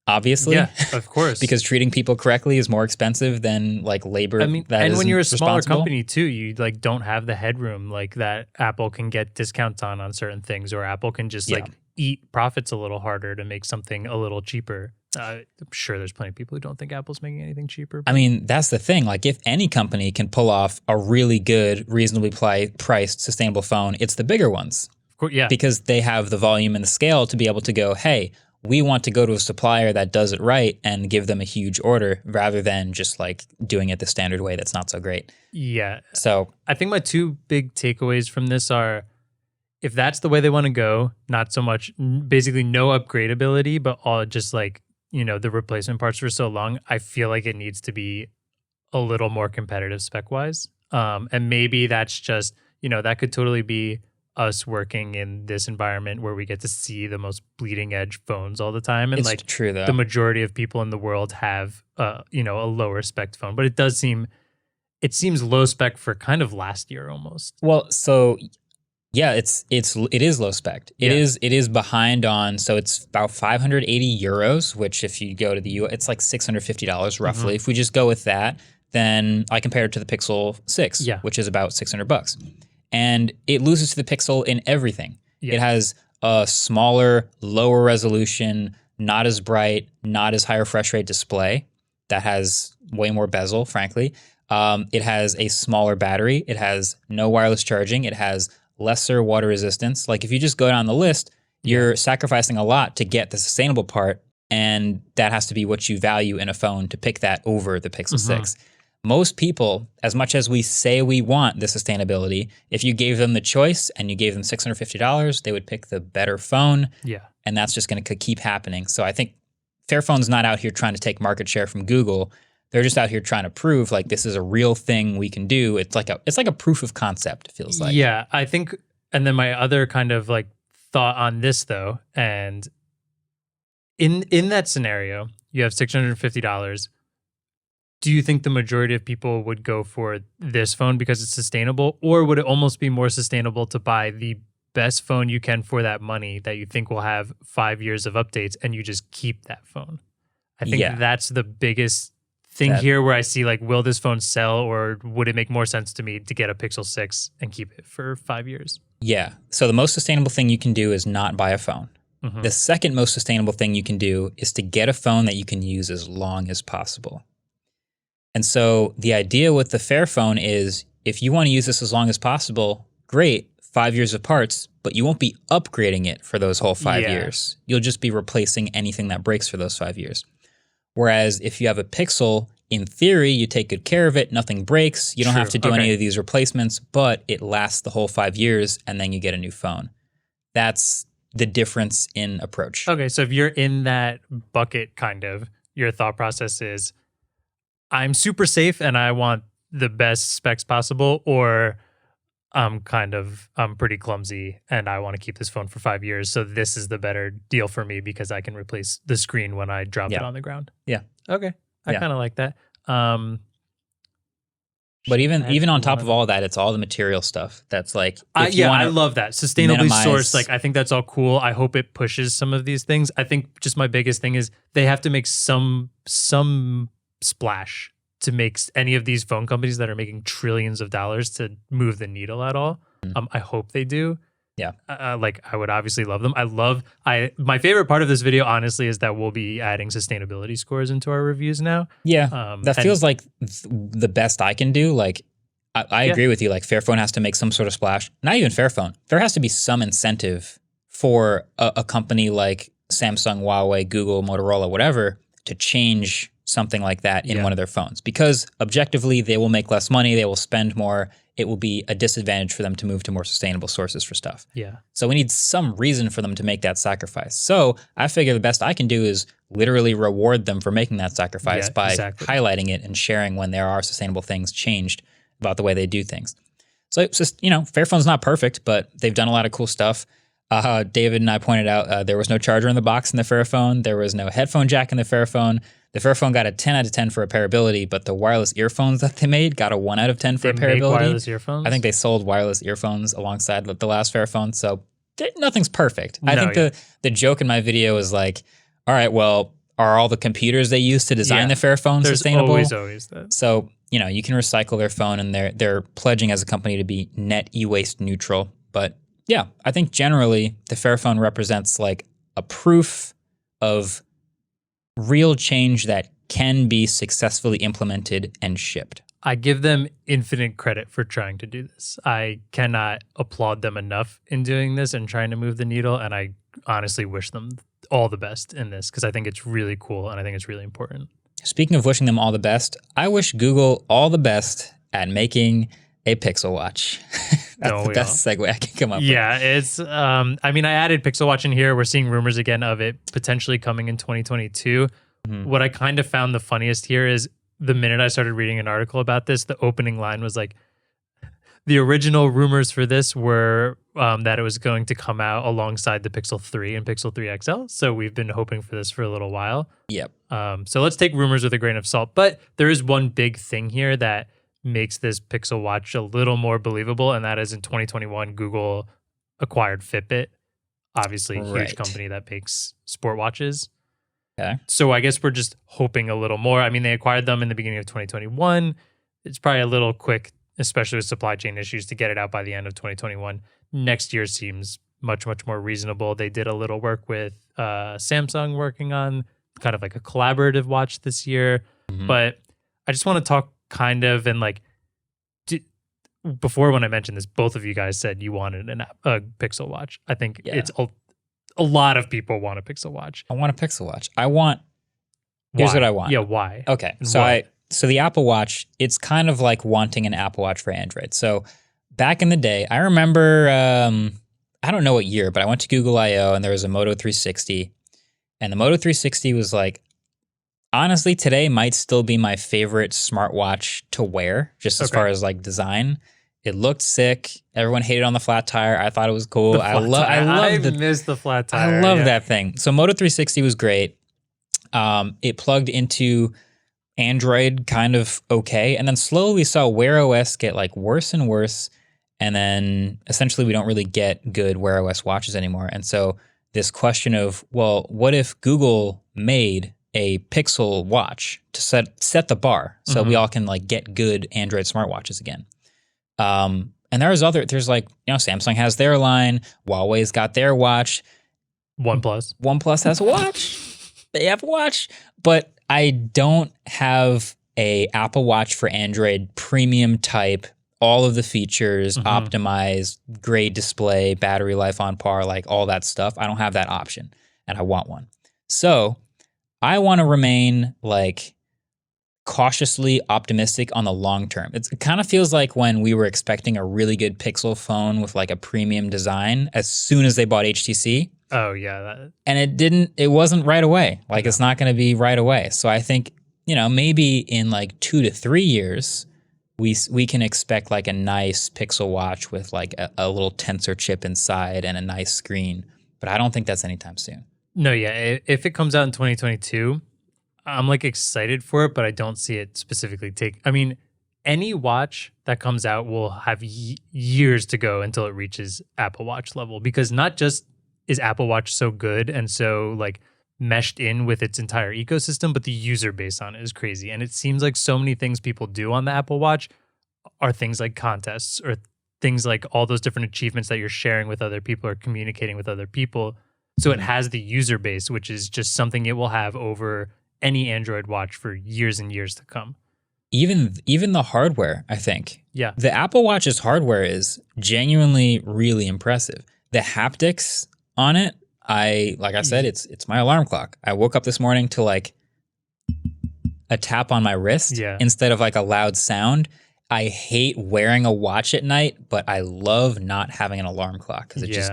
obviously. Yeah, of course. Because treating people correctly is more expensive than like labor. And when you're a smaller company too, you like don't have the headroom like that Apple can get discounts on certain things, or Apple can just like eat profits a little harder to make something a little cheaper. I'm sure there's plenty of people who don't think Apple's making anything cheaper. I mean, that's the thing. Like, if any company can pull off a really good, reasonably priced, sustainable phone, it's the bigger ones. Of course, yeah. Because they have the volume and the scale to be able to go, hey, we want to go to a supplier that does it right and give them a huge order rather than just like doing it the standard way that's not so great. Yeah. So I think my two big takeaways from this are, if that's the way they want to go, not so much, basically no upgradability, but all just like, the replacement parts for so long, I feel like it needs to be a little more competitive spec-wise. And maybe that's just, that could totally be us working in this environment where we get to see the most bleeding edge phones all the time. And it's true, though. The majority of people in the world have, a lower spec phone. But it seems low spec for kind of last year almost. Well, so... yeah, it is low spec. It is behind on, so it's about 580 euros, which if you go to the US, it's like $650 roughly. Mm-hmm. If we just go with that, then I compare it to the Pixel 6, which is about $600. And it loses to the Pixel in everything. Yeah. It has a smaller, lower resolution, not as bright, not as high refresh rate display that has way more bezel, frankly. It has a smaller battery. It has no wireless charging. It has lesser water resistance. Like, if you just go down the list, you're sacrificing a lot to get the sustainable part, and that has to be what you value in a phone to pick that over the Pixel 6. Most people, as much as we say we want the sustainability, if you gave them the choice and you gave them $650, they would pick the better phone. Yeah. And that's just going to keep happening. So I think Fairphone's not out here trying to take market share from Google. They're just out here trying to prove like this is a real thing we can do. It's like a proof of concept, it feels like. Yeah, I think, and then my other kind of like thought on this though, and in that scenario, you have $650. Do you think the majority of people would go for this phone because it's sustainable, or would it almost be more sustainable to buy the best phone you can for that money that you think will have 5 years of updates and you just keep that phone? I think that's the biggest thing here where I see like, will this phone sell, or would it make more sense to me to get a Pixel 6 and keep it for 5 years? Yeah. So the most sustainable thing you can do is not buy a phone. Mm-hmm. The second most sustainable thing you can do is to get a phone that you can use as long as possible. And so the idea with the Fairphone is, if you want to use this as long as possible, great, 5 years of parts, but you won't be upgrading it for those whole 5 years. You'll just be replacing anything that breaks for those 5 years. Whereas if you have a Pixel, in theory, you take good care of it, nothing breaks, you don't have to do any of these replacements, but it lasts the whole 5 years, and then you get a new phone. That's the difference in approach. Okay, so if you're in that bucket, kind of, your thought process is, I'm super safe and I want the best specs possible, or I'm pretty clumsy and I want to keep this phone for 5 years. So this is the better deal for me because I can replace the screen when I drop it on the ground. Yeah. Okay. I kind of like that. But even on top of all that, it's all the material stuff. That's like, I love that. Sustainably sourced. Like, I think that's all cool. I hope it pushes some of these things. I think just my biggest thing is they have to make some splash to make any of these phone companies that are making trillions of dollars to move the needle at all. I hope they do. Yeah. Like, I would obviously love them. My favorite part of this video, honestly, is that we'll be adding sustainability scores into our reviews now. Yeah. That feels like the best I can do. Like, I agree with you. Like, Fairphone has to make some sort of splash. Not even Fairphone. There has to be some incentive for a company like Samsung, Huawei, Google, Motorola, whatever, to change something like that in one of their phones, because objectively they will make less money, they will spend more, it will be a disadvantage for them to move to more sustainable sources for stuff. Yeah. So we need some reason for them to make that sacrifice. So I figure the best I can do is literally reward them for making that sacrifice by highlighting it and sharing when there are sustainable things changed about the way they do things. So it's just, Fairphone's not perfect, but they've done a lot of cool stuff. David and I pointed out there was no charger in the box in the Fairphone. There was no headphone jack in the Fairphone. The Fairphone got a 10 out of 10 for repairability, but the wireless earphones that they made got a 1 out of 10 for repairability. They make wireless earphones? I think they sold wireless earphones alongside the last Fairphone, so nothing's perfect. I think the joke in my video is like, all right, well, are all the computers they use to design the Fairphone sustainable? There's always that. So, you can recycle their phone, and they're pledging as a company to be net e-waste neutral, but Yeah, I think generally the Fairphone represents like a proof of real change that can be successfully implemented and shipped. I give them infinite credit for trying to do this. I cannot applaud them enough in doing this and trying to move the needle. And I honestly wish them all the best in this because I think it's really cool and I think it's really important. Speaking of wishing them all the best, I wish Google all the best at making a Pixel Watch. That's the best segue I can come up with. Yeah, it's, I mean, I added Pixel Watch in here. We're seeing rumors again of it potentially coming in 2022. What I kind of found the funniest here is the minute I started reading an article about this, the opening line was like, the original rumors for this were that it was going to come out alongside the Pixel 3 and Pixel 3 XL. So we've been hoping for this for a little while. Yep. So let's take rumors with a grain of salt. But there is one big thing here that makes this Pixel Watch a little more believable, and that is in 2021, Google acquired Fitbit, obviously a huge company that makes sport watches. Okay. So I guess we're just hoping a little more. I mean, they acquired them in the beginning of 2021. It's probably a little quick, especially with supply chain issues, to get it out by the end of 2021. Next year seems much, much more reasonable. They did a little work with Samsung working on kind of like a collaborative watch this year. But I just want to talk kind of and like, before when I mentioned this, both of you guys said you wanted a Pixel Watch. I think it's a lot of people want a Pixel Watch. I want a Pixel Watch. Here's what I want. Yeah, why? Okay. So the Apple Watch, it's kind of like wanting an Apple Watch for Android. So back in the day, I remember, I don't know what year, but I went to Google I/O and there was a Moto 360. And the Moto 360 was like, honestly, today might still be my favorite smartwatch to wear, just as far as like design. It looked sick. Everyone hated on the flat tire. I thought it was cool. I miss the flat tire. I love that thing. So Moto 360 was great. It plugged into Android kind of okay. And then slowly we saw Wear OS get like worse and worse. And then essentially we don't really get good Wear OS watches anymore. And so this question of, well, what if Google made a Pixel Watch to set the bar so we all can like get good Android smartwatches again? And there's like, you know, Samsung has their line, Huawei's got their watch. OnePlus has a watch. They have a watch. But I don't have a Apple Watch for Android premium type, all of the features, optimized, great display, battery life on par, like all that stuff. I don't have that option and I want one. So I want to remain like cautiously optimistic on the long term. It kind of feels like when we were expecting a really good Pixel phone with like a premium design as soon as they bought HTC. Oh yeah. And it wasn't right away. Like it's not going to be right away. So I think, you know, maybe in like 2 to 3 years, we can expect like a nice Pixel Watch with like a little Tensor chip inside and a nice screen. But I don't think that's anytime soon. No, yeah. If it comes out in 2022, I'm like excited for it, but I don't see it specifically I mean, any watch that comes out will have years to go until it reaches Apple Watch level, because not just is Apple Watch so good and so like meshed in with its entire ecosystem, but the user base on it is crazy. And it seems like so many things people do on the Apple Watch are things like contests or things like all those different achievements that you're sharing with other people or communicating with other people. So it has the user base, which is just something it will have over any Android watch for years and years to come. Even the hardware, I think. Yeah. The Apple Watch's hardware is genuinely really impressive. The haptics on it, like I said, it's my alarm clock. I woke up this morning to like a tap on my wrist instead of like a loud sound. I hate wearing a watch at night, but I love not having an alarm clock because it just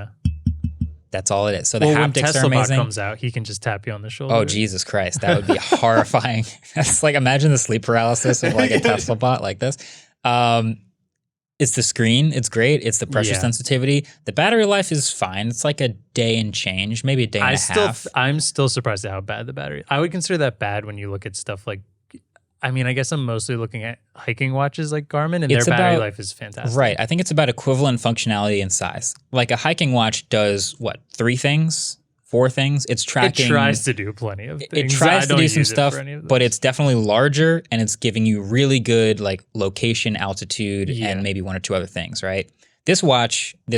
that's all it is. So the haptics are amazing. When Tesla comes out, he can just tap you on the shoulder. Oh, Jesus Christ. That would be horrifying. That's like, imagine the sleep paralysis of like a Tesla bot like this. It's the screen. It's great. It's the pressure sensitivity. The battery life is fine. It's like a day and change, maybe a day and a half. I'm still surprised at how bad the battery. I would consider that bad when you look at stuff like, I mean, I guess I'm mostly looking at hiking watches like Garmin, and their battery life is fantastic. Right. I think it's about equivalent functionality and size. Like a hiking watch does what, 3 things, 4 things? It's tracking. It tries to do plenty of things. It tries to do some stuff, but it's definitely larger and it's giving you really good like location, altitude, and maybe 1 or 2 other things, right? this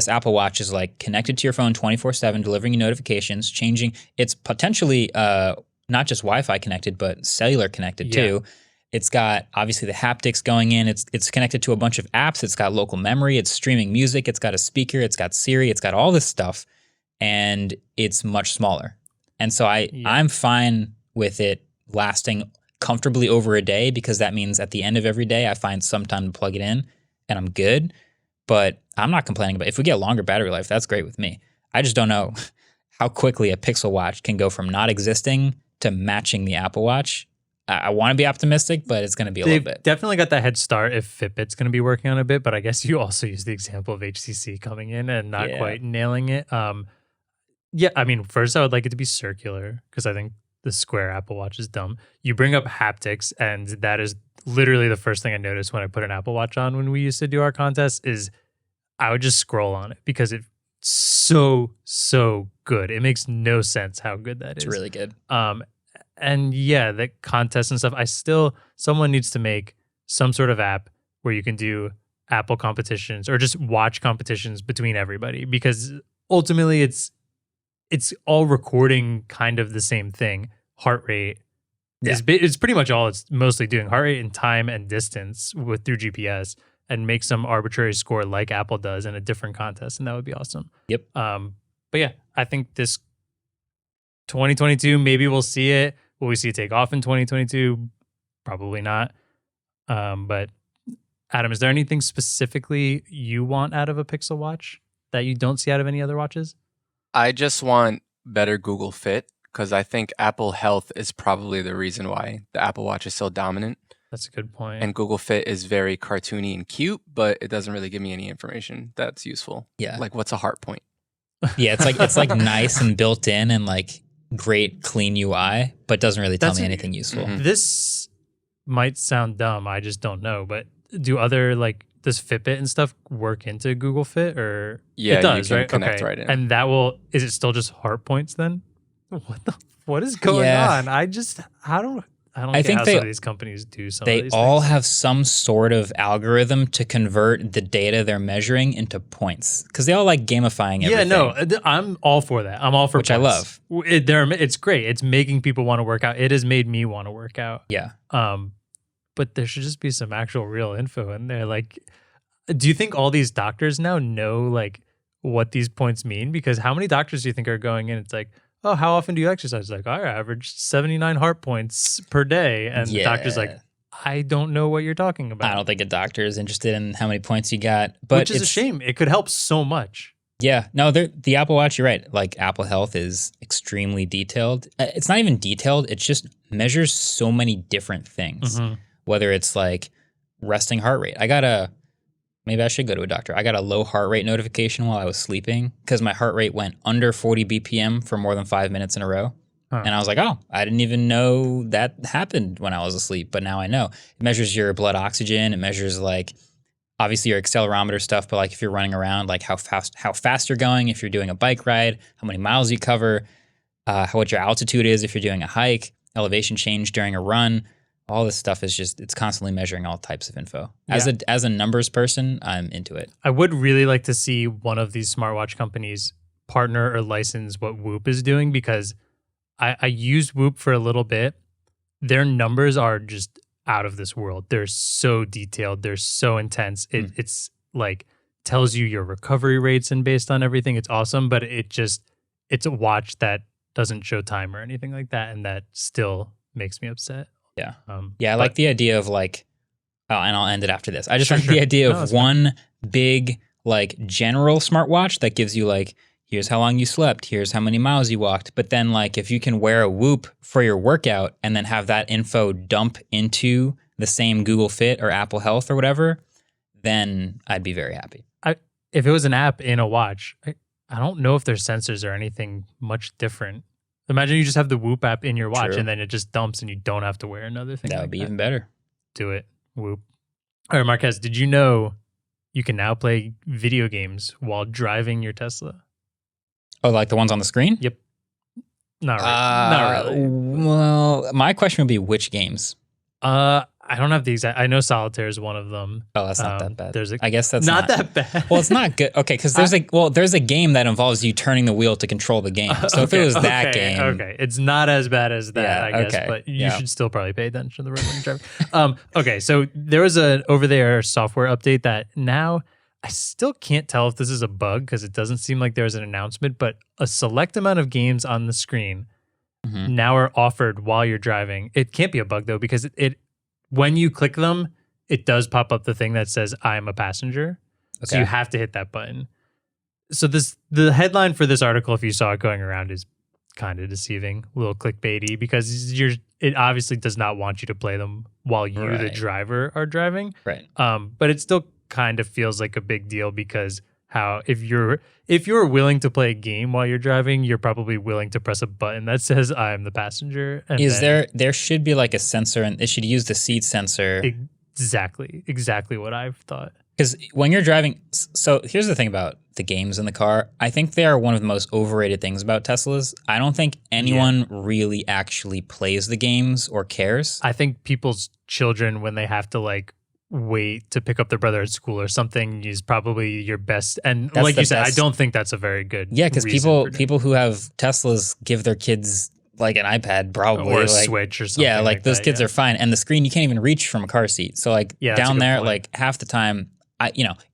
Apple Watch is like connected to your phone 24/7, delivering you notifications, changing. It's potentially not just Wi-Fi connected, but cellular connected too. It's got obviously the haptics going in. It's connected to a bunch of apps. It's got local memory. It's streaming music. It's got a speaker. It's got Siri. It's got all this stuff, and it's much smaller. And so I'm fine with it lasting comfortably over a day, because that means at the end of every day I find some time to plug it in and I'm good. But I'm not complaining about it. If we get longer battery life, that's great with me. I just don't know how quickly a Pixel Watch can go from not existing to matching the Apple Watch. I want to be optimistic, but it's going to be a little bit. Definitely got that head start if Fitbit's going to be working on a bit, but I guess you also use the example of HTC coming in and not quite nailing it. Yeah, I mean, first I would like it to be circular, because I think the square Apple Watch is dumb. You bring up haptics, and that is literally the first thing I noticed when I put an Apple Watch on when we used to do our contests, is I would just scroll on it because it's so good. It makes no sense how good that is. It's really good. And yeah, the contests and stuff, someone needs to make some sort of app where you can do Apple competitions or just watch competitions between everybody, because ultimately it's all recording kind of the same thing. Heart rate is pretty much all it's mostly doing. Heart rate and time and distance through GPS, and make some arbitrary score like Apple does in a different contest, and that would be awesome. Yep. But yeah, I think this 2022, maybe we'll see it. Will we see it take off in 2022? Probably not. But Adam, is there anything specifically you want out of a Pixel Watch that you don't see out of any other watches? I just want better Google Fit, because I think Apple Health is probably the reason why the Apple Watch is so dominant. That's a good point. And Google Fit is very cartoony and cute, but it doesn't really give me any information that's useful. Yeah. Like, what's a heart point? Yeah, it's like nice and built in and like great clean UI, but doesn't really tell me anything useful. Mm-hmm. This might sound dumb, I just don't know, but does Fitbit and stuff work into Google Fit? Or yeah, it does, you can right? connect right in. And is it still just heart points then? What is going on? I don't think how some of these companies do some of these all things. have some sort of algorithm to convert the data they're measuring into points, because they all like gamifying everything. Yeah, no, I'm all for that. I'm all for which points. I love. It's great. It's making people want to work out. It has made me want to work out. Yeah. But there should just be some actual real info in there. Like, do you think all these doctors now know like what these points mean? Because how many doctors do you think are going in? It's like, oh, how often do you exercise? Like, I average 79 heart points per day. And the doctor's like, I don't know what you're talking about. I don't think a doctor is interested in how many points you got. But which is a shame. It could help so much. Yeah. No, the Apple Watch, you're right. Like, Apple Health is extremely detailed. It's not even detailed. It just measures so many different things. Mm-hmm. Whether it's like resting heart rate. Maybe I should go to a doctor. I got a low heart rate notification while I was sleeping because my heart rate went under 40 BPM for more than 5 minutes in a row. Huh. And I was like, oh, I didn't even know that happened when I was asleep, but now I know. It measures your blood oxygen. It measures like, obviously your accelerometer stuff, but like if you're running around, like how fast you're going, if you're doing a bike ride, how many miles you cover, what your altitude is if you're doing a hike, elevation change during a run. All this stuff is just, it's constantly measuring all types of info. As a numbers person, I'm into it. I would really like to see one of these smartwatch companies partner or license what Whoop is doing, because I used Whoop for a little bit. Their numbers are just out of this world. They're so detailed. They're so intense. It's like tells you your recovery rates and based on everything. It's awesome, but it's a watch that doesn't show time or anything like that. And that still makes me upset. Yeah. I like the idea of like, and I'll end it after this. I just like the idea of one big, like, general smartwatch that gives you like, here's how long you slept, here's how many miles you walked. But then like, if you can wear a Whoop for your workout and then have that info dump into the same Google Fit or Apple Health or whatever, then I'd be very happy. If it was an app in a watch, I don't know if their sensors are anything much different. Imagine you just have the Whoop app in your watch and then it just dumps and you don't have to wear another thing. That would be even better. Do it. Whoop. All right, Marques, did you know you can now play video games while driving your Tesla? Oh, like the ones on the screen? Yep. Not really. Well, my question would be which games? I I don't have the exact. I know Solitaire is one of them. Oh, that's not that bad. There's I guess that's not that bad. Well, it's not good. Okay, because there's a game that involves you turning the wheel to control the game. So if it was that game, okay, it's not as bad as that, I guess. okay, But you should still probably pay attention to the road when you're driving. Okay, so there was an over-the-air software update that now I still can't tell if this is a bug because it doesn't seem like there's an announcement, but a select amount of games on the screen now are offered while you're driving. It can't be a bug though because it when you click them, it does pop up the thing that says I'm a passenger. Okay. So you have to hit that button. So the headline for this article, if you saw it going around, is kind of deceiving, a little clickbaity, because it obviously does not want you to play them while you, the driver, are driving. Right. But it still kind of feels like a big deal because if you're willing to play a game while you're driving, you're probably willing to press a button that says I'm the passenger. And there should be like a sensor, and it should use the seat sensor. Exactly what I've thought. Because when you're driving, so here's the thing about the games in the car. I think they are one of the most overrated things about Teslas. I don't think anyone really actually plays the games or cares. I think people's children, when they have to like wait to pick up their brother at school or something, is probably your best. And that's like you said, I don't think that's a very good because people who have Teslas give their kids like an iPad probably or a like, Switch or something. Yeah, like those kids are fine. And the screen you can't even reach from a car seat. So like down there, like half the time,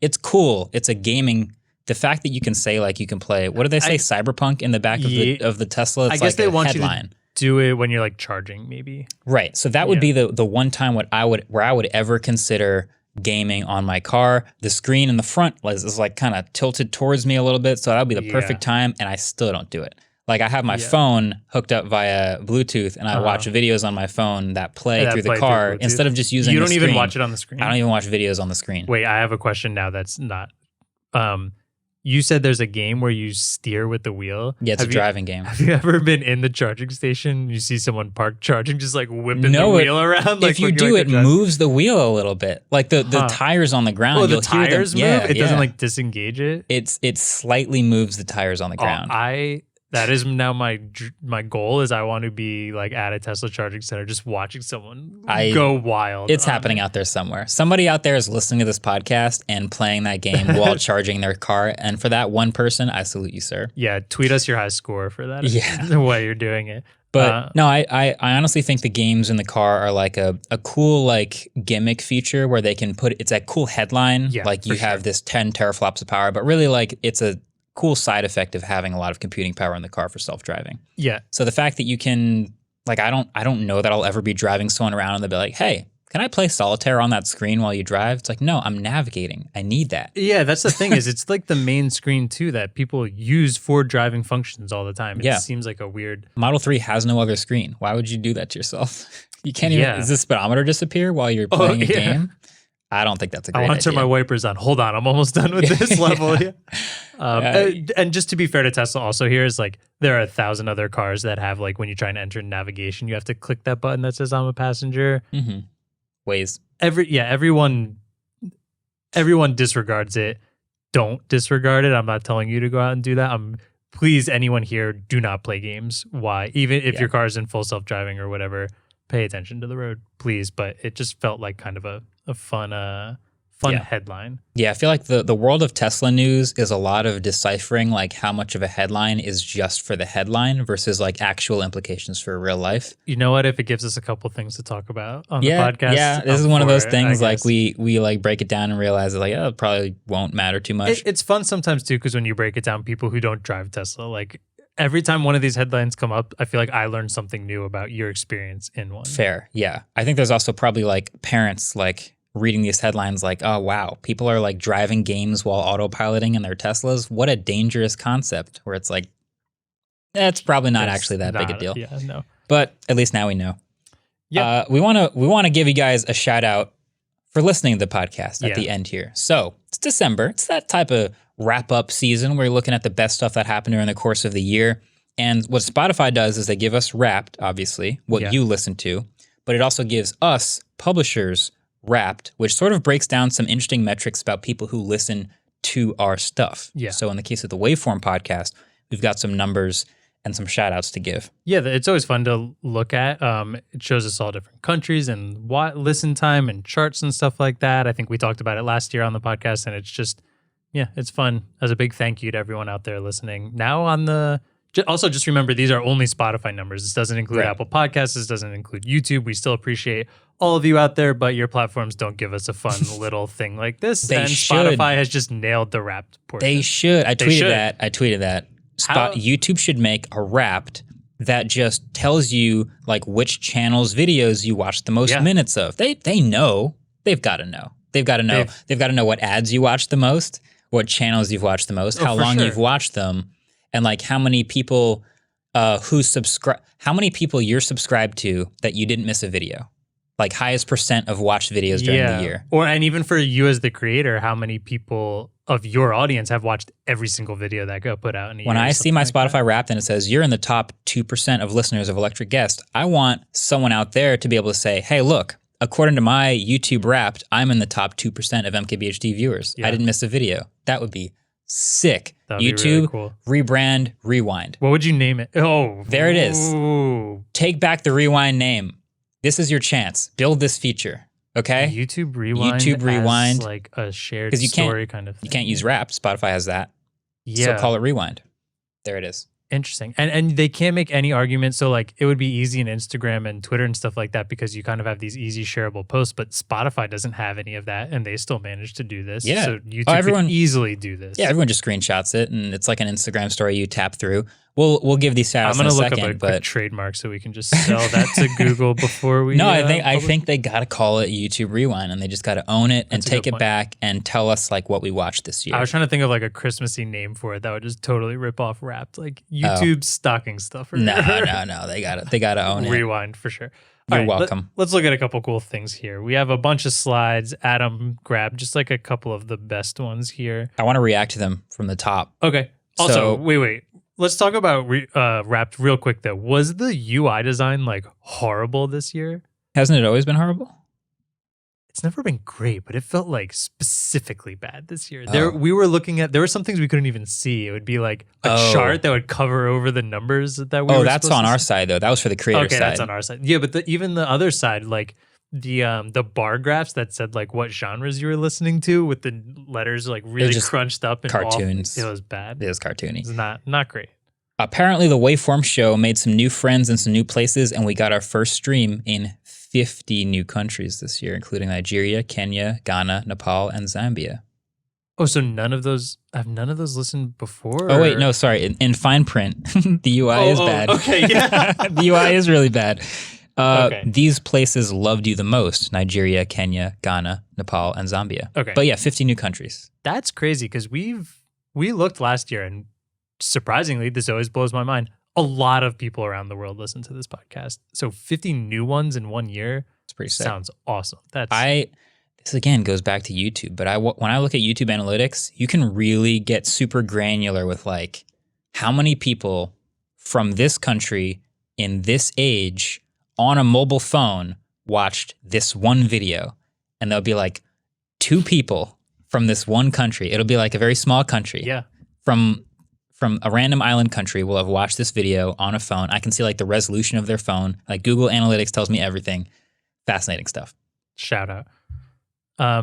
it's cool. It's a gaming. The fact that you can say like you can play, what do they say, Cyberpunk in the back of the Tesla? It's I guess like they want headline. You to do it when you're like charging, maybe. Right. So that would be the one time where I would ever consider gaming on my car. The screen in the front is like kind of tilted towards me a little bit, so that would be the perfect time, and I still don't do it. Like I have my phone hooked up via Bluetooth, and I watch videos on my phone that play through the car instead of just using. You don't the even watch it on the screen. I don't even watch videos on the screen. Wait, I have a question now. That's not. You said there's a game where you steer with the wheel. Yeah, it's a driving game. Have you ever been in the charging station? You see someone parked charging, just like whipping the wheel around. Like if you do, it moves the wheel a little bit. Like the tires on the ground. Oh, the tires move. It doesn't like disengage it. It slightly moves the tires on the ground. That is now my goal is I want to be like at a Tesla charging center just watching someone go wild. It's happening out there somewhere. Somebody out there is listening to this podcast and playing that game while charging their car. And for that one person, I salute you, sir. Yeah, tweet us your high score for that. Yeah. The way you're doing it. But no, I honestly think the games in the car are like a cool like gimmick feature where they can put, it's a cool headline. Yeah, like you have this 10 teraflops of power, but really like it's a cool side effect of having a lot of computing power in the car for self-driving. Yeah. So the fact that you can, like, I don't know that I'll ever be driving someone around and they'll be like, hey, can I play solitaire on that screen while you drive? It's like, no, I'm navigating. I need that. Yeah, that's the thing is it's like the main screen too that people use for driving functions all the time. It seems like a weird... Model 3 has no other screen. Why would you do that to yourself? You can't even... Does the speedometer disappear while you're playing a game? I don't think that's a great idea. I want to turn my wipers on. Hold on, I'm almost done with this level. And just to be fair to Tesla also here is like there are 1,000 other cars that have like when you're trying to enter navigation, you have to click that button that says I'm a passenger. Mm-hmm. Waze. Everyone disregards it. Don't disregard it. I'm not telling you to go out and do that. Please, anyone here, do not play games. Why? Even if your car is in full self-driving or whatever, pay attention to the road, please. But it just felt like kind of a fun headline. Yeah, I feel like the world of Tesla news is a lot of deciphering like how much of a headline is just for the headline versus like actual implications for real life. You know what? If it gives us a couple things to talk about on the podcast. Yeah, this is one of those things like we like break it down and realize that like, it probably won't matter too much. It's fun sometimes too because when you break it down, people who don't drive Tesla, like every time one of these headlines come up, I feel like I learned something new about your experience in one. Fair, yeah. I think there's also probably like parents like reading these headlines like, oh, wow, people are like driving games while autopiloting in their Teslas. What a dangerous concept where it's like, it's probably not actually that big a deal. Yeah, no. But at least now we know. Yeah. We want to give you guys a shout out for listening to the podcast at the end here. So it's December. It's that type of wrap up season where you're looking at the best stuff that happened during the course of the year. And what Spotify does is they give us Wrapped, obviously, what you listen to, but it also gives us publishers Wrapped, which sort of breaks down some interesting metrics about people who listen to our stuff. Yeah. So in the case of the Waveform podcast, we've got some numbers and some shout outs to give. Yeah, it's always fun to look at. It shows us all different countries and what listen time and charts and stuff like that. I think we talked about it last year on the podcast, and it's just, yeah, it's fun. As a big thank you to everyone out there listening. Now on the, also just remember, these are only Spotify numbers. This doesn't include Apple Podcasts. This doesn't include YouTube. We still appreciate all of you out there, but your platforms don't give us a fun little thing like this. And Spotify has just nailed the Wrapped portion. They should. I tweeted that. YouTube should make a Wrapped that just tells you like which channels' videos you watch the most minutes of. They know. They've got to know. They've got to know. They've got to know what ads you watch the most, what channels you've watched the most, how long you've watched them, and like how many people how many people you're subscribed to that you didn't miss a video. Like highest percent of watched videos during the year. And even for you as the creator, how many people of your audience have watched every single video that got put out in a year? When I see my Spotify Wrapped and it says, you're in the top 2% of listeners of Electric Guest, I want someone out there to be able to say, hey, look, according to my YouTube Wrapped, I'm in the top 2% of MKBHD viewers. I didn't miss a video. That would be sick. That'd YouTube, be really cool. Rebrand, Rewind. What would you name it? Oh, there it is. Ooh. Take back the Rewind name. This is your chance. Build this feature. Okay? YouTube Rewind. As like a shared story kind of thing. You can't use Wrapped. Spotify has that. Yeah. So call it Rewind. There it is. Interesting. And they can't make any argument. So like it would be easy in Instagram and Twitter and stuff like that because you kind of have these easy shareable posts, but Spotify doesn't have any of that and they still manage to do this. Yeah. So YouTube could easily do this. Yeah, everyone just screenshots it and it's like an Instagram story you tap through. We'll give these shout outs in a second. I'm going to look up a quick trademark so we can just sell that to Google before we... No, I think they got to call it YouTube Rewind and they just got to own it and take it back and tell us like what we watched this year. I was trying to think of like a Christmassy name for it that would just totally rip off Wrapped, like YouTube stocking stuffer. No. They got to own it. Rewind for sure. You're welcome. Let's look at a couple cool things here. We have a bunch of slides. Adam grabbed just like a couple of the best ones here. I want to react to them from the top. Okay. Also, wait. Let's talk about Wrapped real quick though. Was the UI design like horrible this year? Hasn't it always been horrible? It's never been great, but it felt like specifically bad this year. We were looking at, there were some things we couldn't even see. It would be like a chart that would cover over the numbers that we were that's on our side though. That was for the creator side. Okay, that's on our side. Yeah, but even the other side, like the bar graphs that said like what genres you were listening to with the letters like really crunched up and cartoons. It was bad. It was cartoony. It's not great. Apparently the Waveform show made some new friends in some new places and we got our first stream in 50 new countries this year, including Nigeria, Kenya, Ghana, Nepal, and Zambia. Oh, so none of those listened before? Oh, wait, no, sorry. In fine print, the UI is bad. Okay, yeah. The UI is really bad. These places loved you the most: Nigeria, Kenya, Ghana, Nepal, and Zambia. Okay. But yeah, 50 new countries. That's crazy because we looked last year and surprisingly, this always blows my mind, a lot of people around the world listen to this podcast. So 50 new ones in 1 year. It's pretty sick. Sounds awesome. This again goes back to YouTube, but when I look at YouTube analytics, you can really get super granular with like how many people from this country in this age on a mobile phone watched this one video. And there'll be like 2 people from this one country. It'll be like a very small country. Yeah. From a random island country will have watched this video on a phone. I can see like the resolution of their phone. Like Google Analytics tells me everything. Fascinating stuff. Shout out.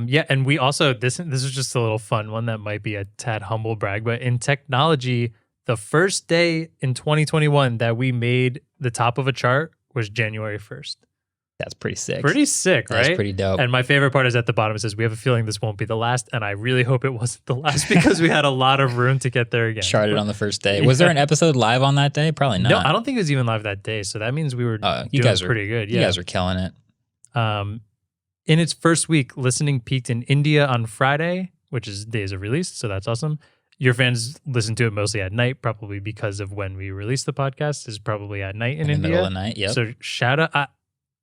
Yeah, and we also, this is just a little fun one that might be a tad humble brag, but in technology, the first day in 2021 that we made the top of a chart was January 1st. That's pretty sick. Pretty sick, right? That's pretty dope. And my favorite part is at the bottom, it says, we have a feeling this won't be the last. And I really hope it wasn't the last because we had a lot of room to get there again. Charted on the first day. Was there an episode live on that day? Probably not. No, I don't think it was even live that day. So that means we were doing pretty good. Yeah. You guys are killing it. In its first week, listening peaked in India on Friday, which is days of release. So that's awesome. Your fans listen to it mostly at night, probably because of when we release the podcast is probably at night in India. The middle of the night, yep. So shout out.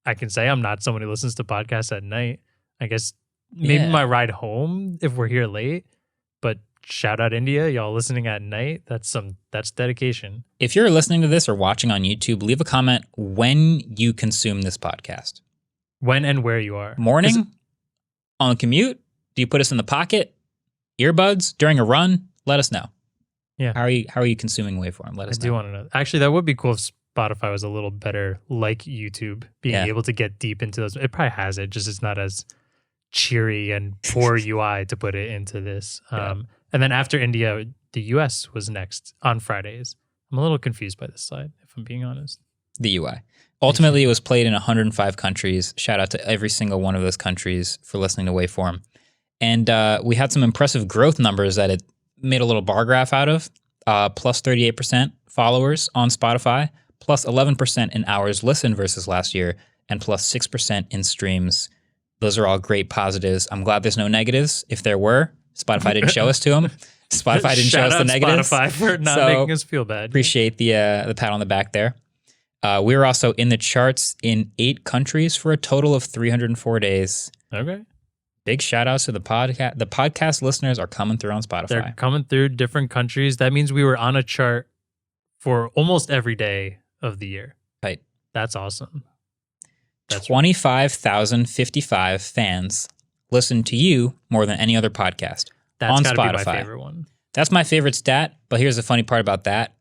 I can say I'm not someone who listens to podcasts at night. I guess maybe my ride home if we're here late. But shout out India, y'all listening at night. That's dedication. If you're listening to this or watching on YouTube, leave a comment when you consume this podcast. When and where you are. Morning? On commute? Do you put us in the pocket? Earbuds? During a run? Let us know. Yeah. How are you consuming Waveform? Let us know. I do want to know. Actually, that would be cool if Spotify was a little better, like YouTube, being able to get deep into those. It probably has it, just it's not as cheery and poor UI to put it into this. And then after India, the US was next on Fridays. I'm a little confused by this slide, if I'm being honest. The UI. Ultimately, it was played in 105 countries. Shout out to every single one of those countries for listening to Waveform. And we had some impressive growth numbers that it made a little bar graph out of. Plus 38% followers on Spotify, plus 11% in hours listened versus last year, and plus 6% in streams. Those are all great positives. I'm glad there's no negatives. If there were, Spotify didn't show us to them. Spotify didn't show us the negatives. Spotify for not making us feel bad. Appreciate the pat on the back there. We were also in the charts in 8 countries for a total of 304 days. Okay. Big shout outs to the podcast. The podcast listeners are coming through on Spotify. They're coming through different countries. That means we were on a chart for almost every day of the year. Right. That's awesome. 25,055 fans listen to you more than any other podcast on That's Spotify. gotta be my favorite one. That's my favorite stat, but here's the funny part about that.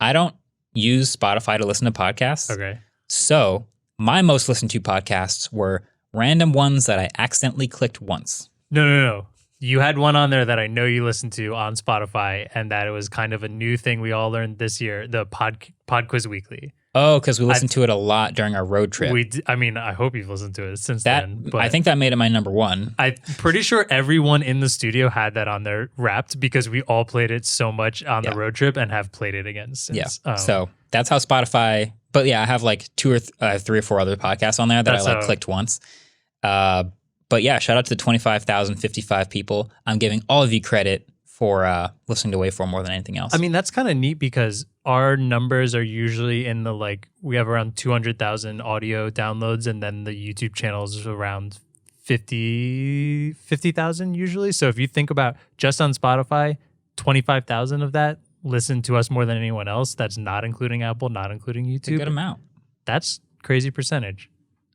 I don't use Spotify to listen to podcasts. Okay. So my most listened to podcasts were random ones that I accidentally clicked once. No. You had one on there that I know you listened to on Spotify, and that it was kind of a new thing we all learned this year, the Pod Quiz Weekly. Oh, because we listened to it a lot during our road trip. I hope you've listened to it since then. But I think that made it my number one. I'm pretty sure everyone in the studio had that on there wrapped because we all played it so much on the road trip and have played it again since. Yeah. So that's how Spotify. But yeah, I have like 3 or 4 other podcasts on there that I clicked once. But yeah, shout out to the 25,055 people. I'm giving all of you credit for listening to Waveform more than anything else. I mean, that's kind of neat because our numbers are usually in the we have around 200,000 audio downloads, and then the YouTube channel is around 50,000 usually. So if you think about just on Spotify, 25,000 of that listen to us more than anyone else. That's not including Apple, not including YouTube. It's a good amount. That's crazy percentage.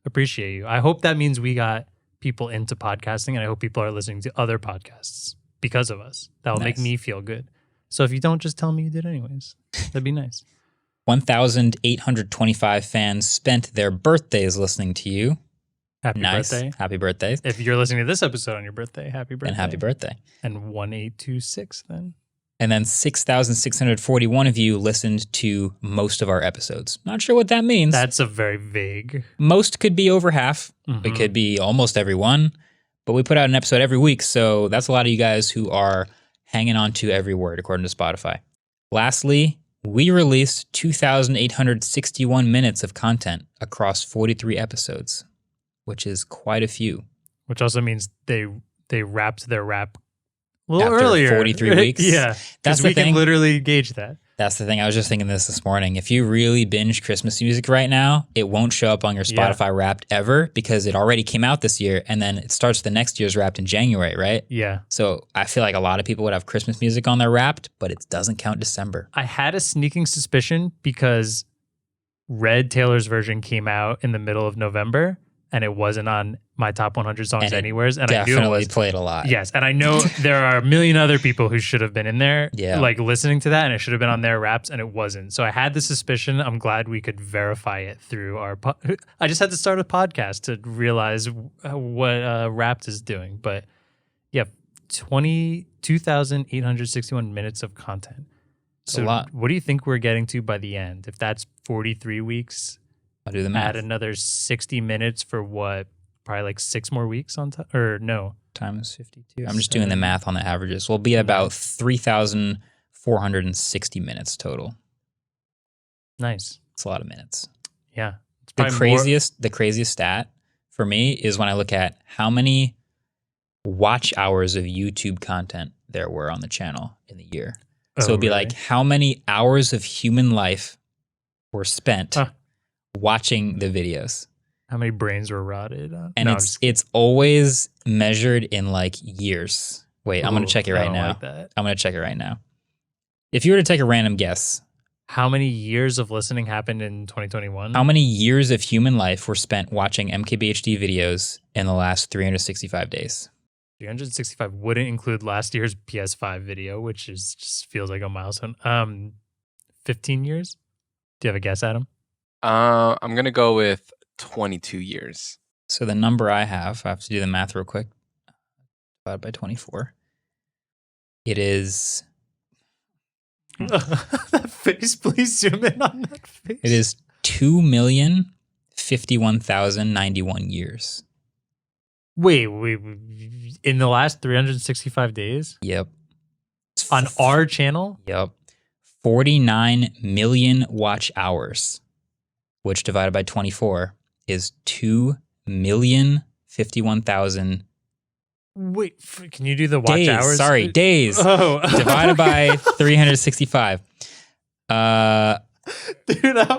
Appreciate you. I hope that means we got people into podcasting, and I hope people are listening to other podcasts because of us. That will make me feel good. So if you don't, just tell me you did anyways. That'd be nice. 1,825 fans spent their birthdays listening to you. Happy birthday. Happy birthday. If you're listening to this episode on your birthday, happy birthday. And happy birthday. And 1826 then. And then 6,641 of you listened to most of our episodes. Not sure what that means. That's a very vague. Most could be over half. Mm-hmm. It could be almost every one. But we put out an episode every week, so that's a lot of you guys who are hanging on to every word, according to Spotify. Lastly, we released 2,861 minutes of content across 43 episodes, which is quite a few. Which also means they wrapped their wrap a little After earlier. 43 weeks. Yeah. That's the we thing. can literally gauge that. That's the thing. I was just thinking this morning. If you really binge Christmas music right now, it won't show up on your Spotify Wrapped ever because it already came out this year, and then it starts the next year's Wrapped in January, right? Yeah. So I feel like a lot of people would have Christmas music on their Wrapped, but it doesn't count December. I had a sneaking suspicion because Red Taylor's version came out in the middle of November, and it wasn't on my top 100 songs anywheres. And I knew it was played a lot. Yes, and I know there are a million other people who should have been in there, like listening to that, and it should have been on their Wraps, and it wasn't. So I had the suspicion. I'm glad we could verify it through our. I just had to start a podcast to realize what Wrapped is doing. But yeah, 22,861 minutes of content. So a lot. What do you think we're getting to by the end? If that's 43 weeks. I'll do the math. Add another 60 minutes for what? Probably like 6 more weeks on top? Or no? Times 52. I'm just doing the math on the averages. We'll be about 3,460 minutes total. Nice. It's a lot of minutes. Yeah. The craziest stat for me is when I look at how many watch hours of YouTube content there were on the channel in the year. So it'd be like how many hours of human life were spent watching the videos. How many brains were rotted? And it's always measured in like years. Wait, I'm going to check it right now. Like that. I'm going to check it right now. If you were to take a random guess. How many years of listening happened in 2021? How many years of human life were spent watching MKBHD videos in the last 365 days? 365 wouldn't include last year's PS5 video, which is just feels like a milestone. 15 years? Do you have a guess, Adam? I'm going to go with 22 years. So the number I have to do the math real quick, divided by 24. It is... That face, please zoom in on that face. It is 2,051,091 years. Wait, in the last 365 days? Yep. On our channel? Yep. 49 million watch hours, which divided by 24 is 2,051,000. Wait, can you do the watch days, hours? Sorry, days. Oh. Divided by 365. Dude,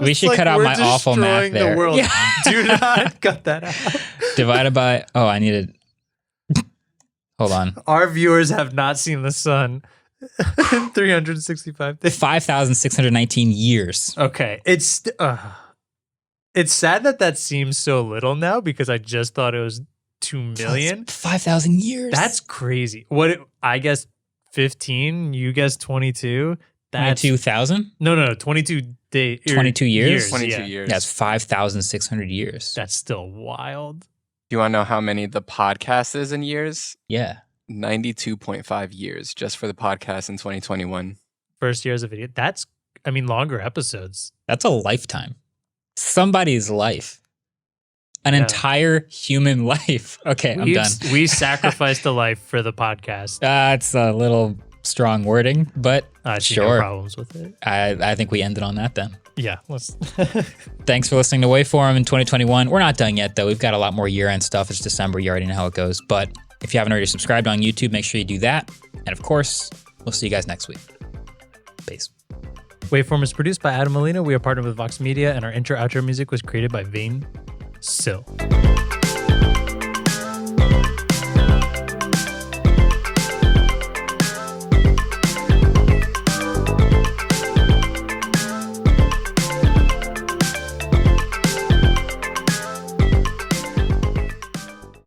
we should cut out my awful math there. The world. Yeah. Do not cut that out. Divided by, I needed, hold on. Our viewers have not seen the sun in 365 days. 5,619 years. Okay. It's sad that seems so little now because I just thought it was 2 million. 5,000 years. That's crazy. I guess 15, you guess 22. 22,000? No, 22 days. 22 years? 22 years. That's 5,600 years. That's still wild. Do you want to know how many the podcast is in years? Yeah. 92.5 years just for the podcast in 2021. First year as a video. That's, longer episodes. That's a lifetime. Somebody's life. An entire human life. Okay, I'm done. We sacrificed a life for the podcast. It's a little strong wording, but sure. No problems with it. I think we ended on that then. Yeah. Let's. Thanks for listening to Waveform in 2021. We're not done yet, though. We've got a lot more year-end stuff. It's December. You already know how it goes. But if you haven't already subscribed on YouTube, make sure you do that. And of course, we'll see you guys next week. Peace. Waveform is produced by Adam Molina. We are partnered with Vox Media, and our intro-outro music was created by Vane Sill.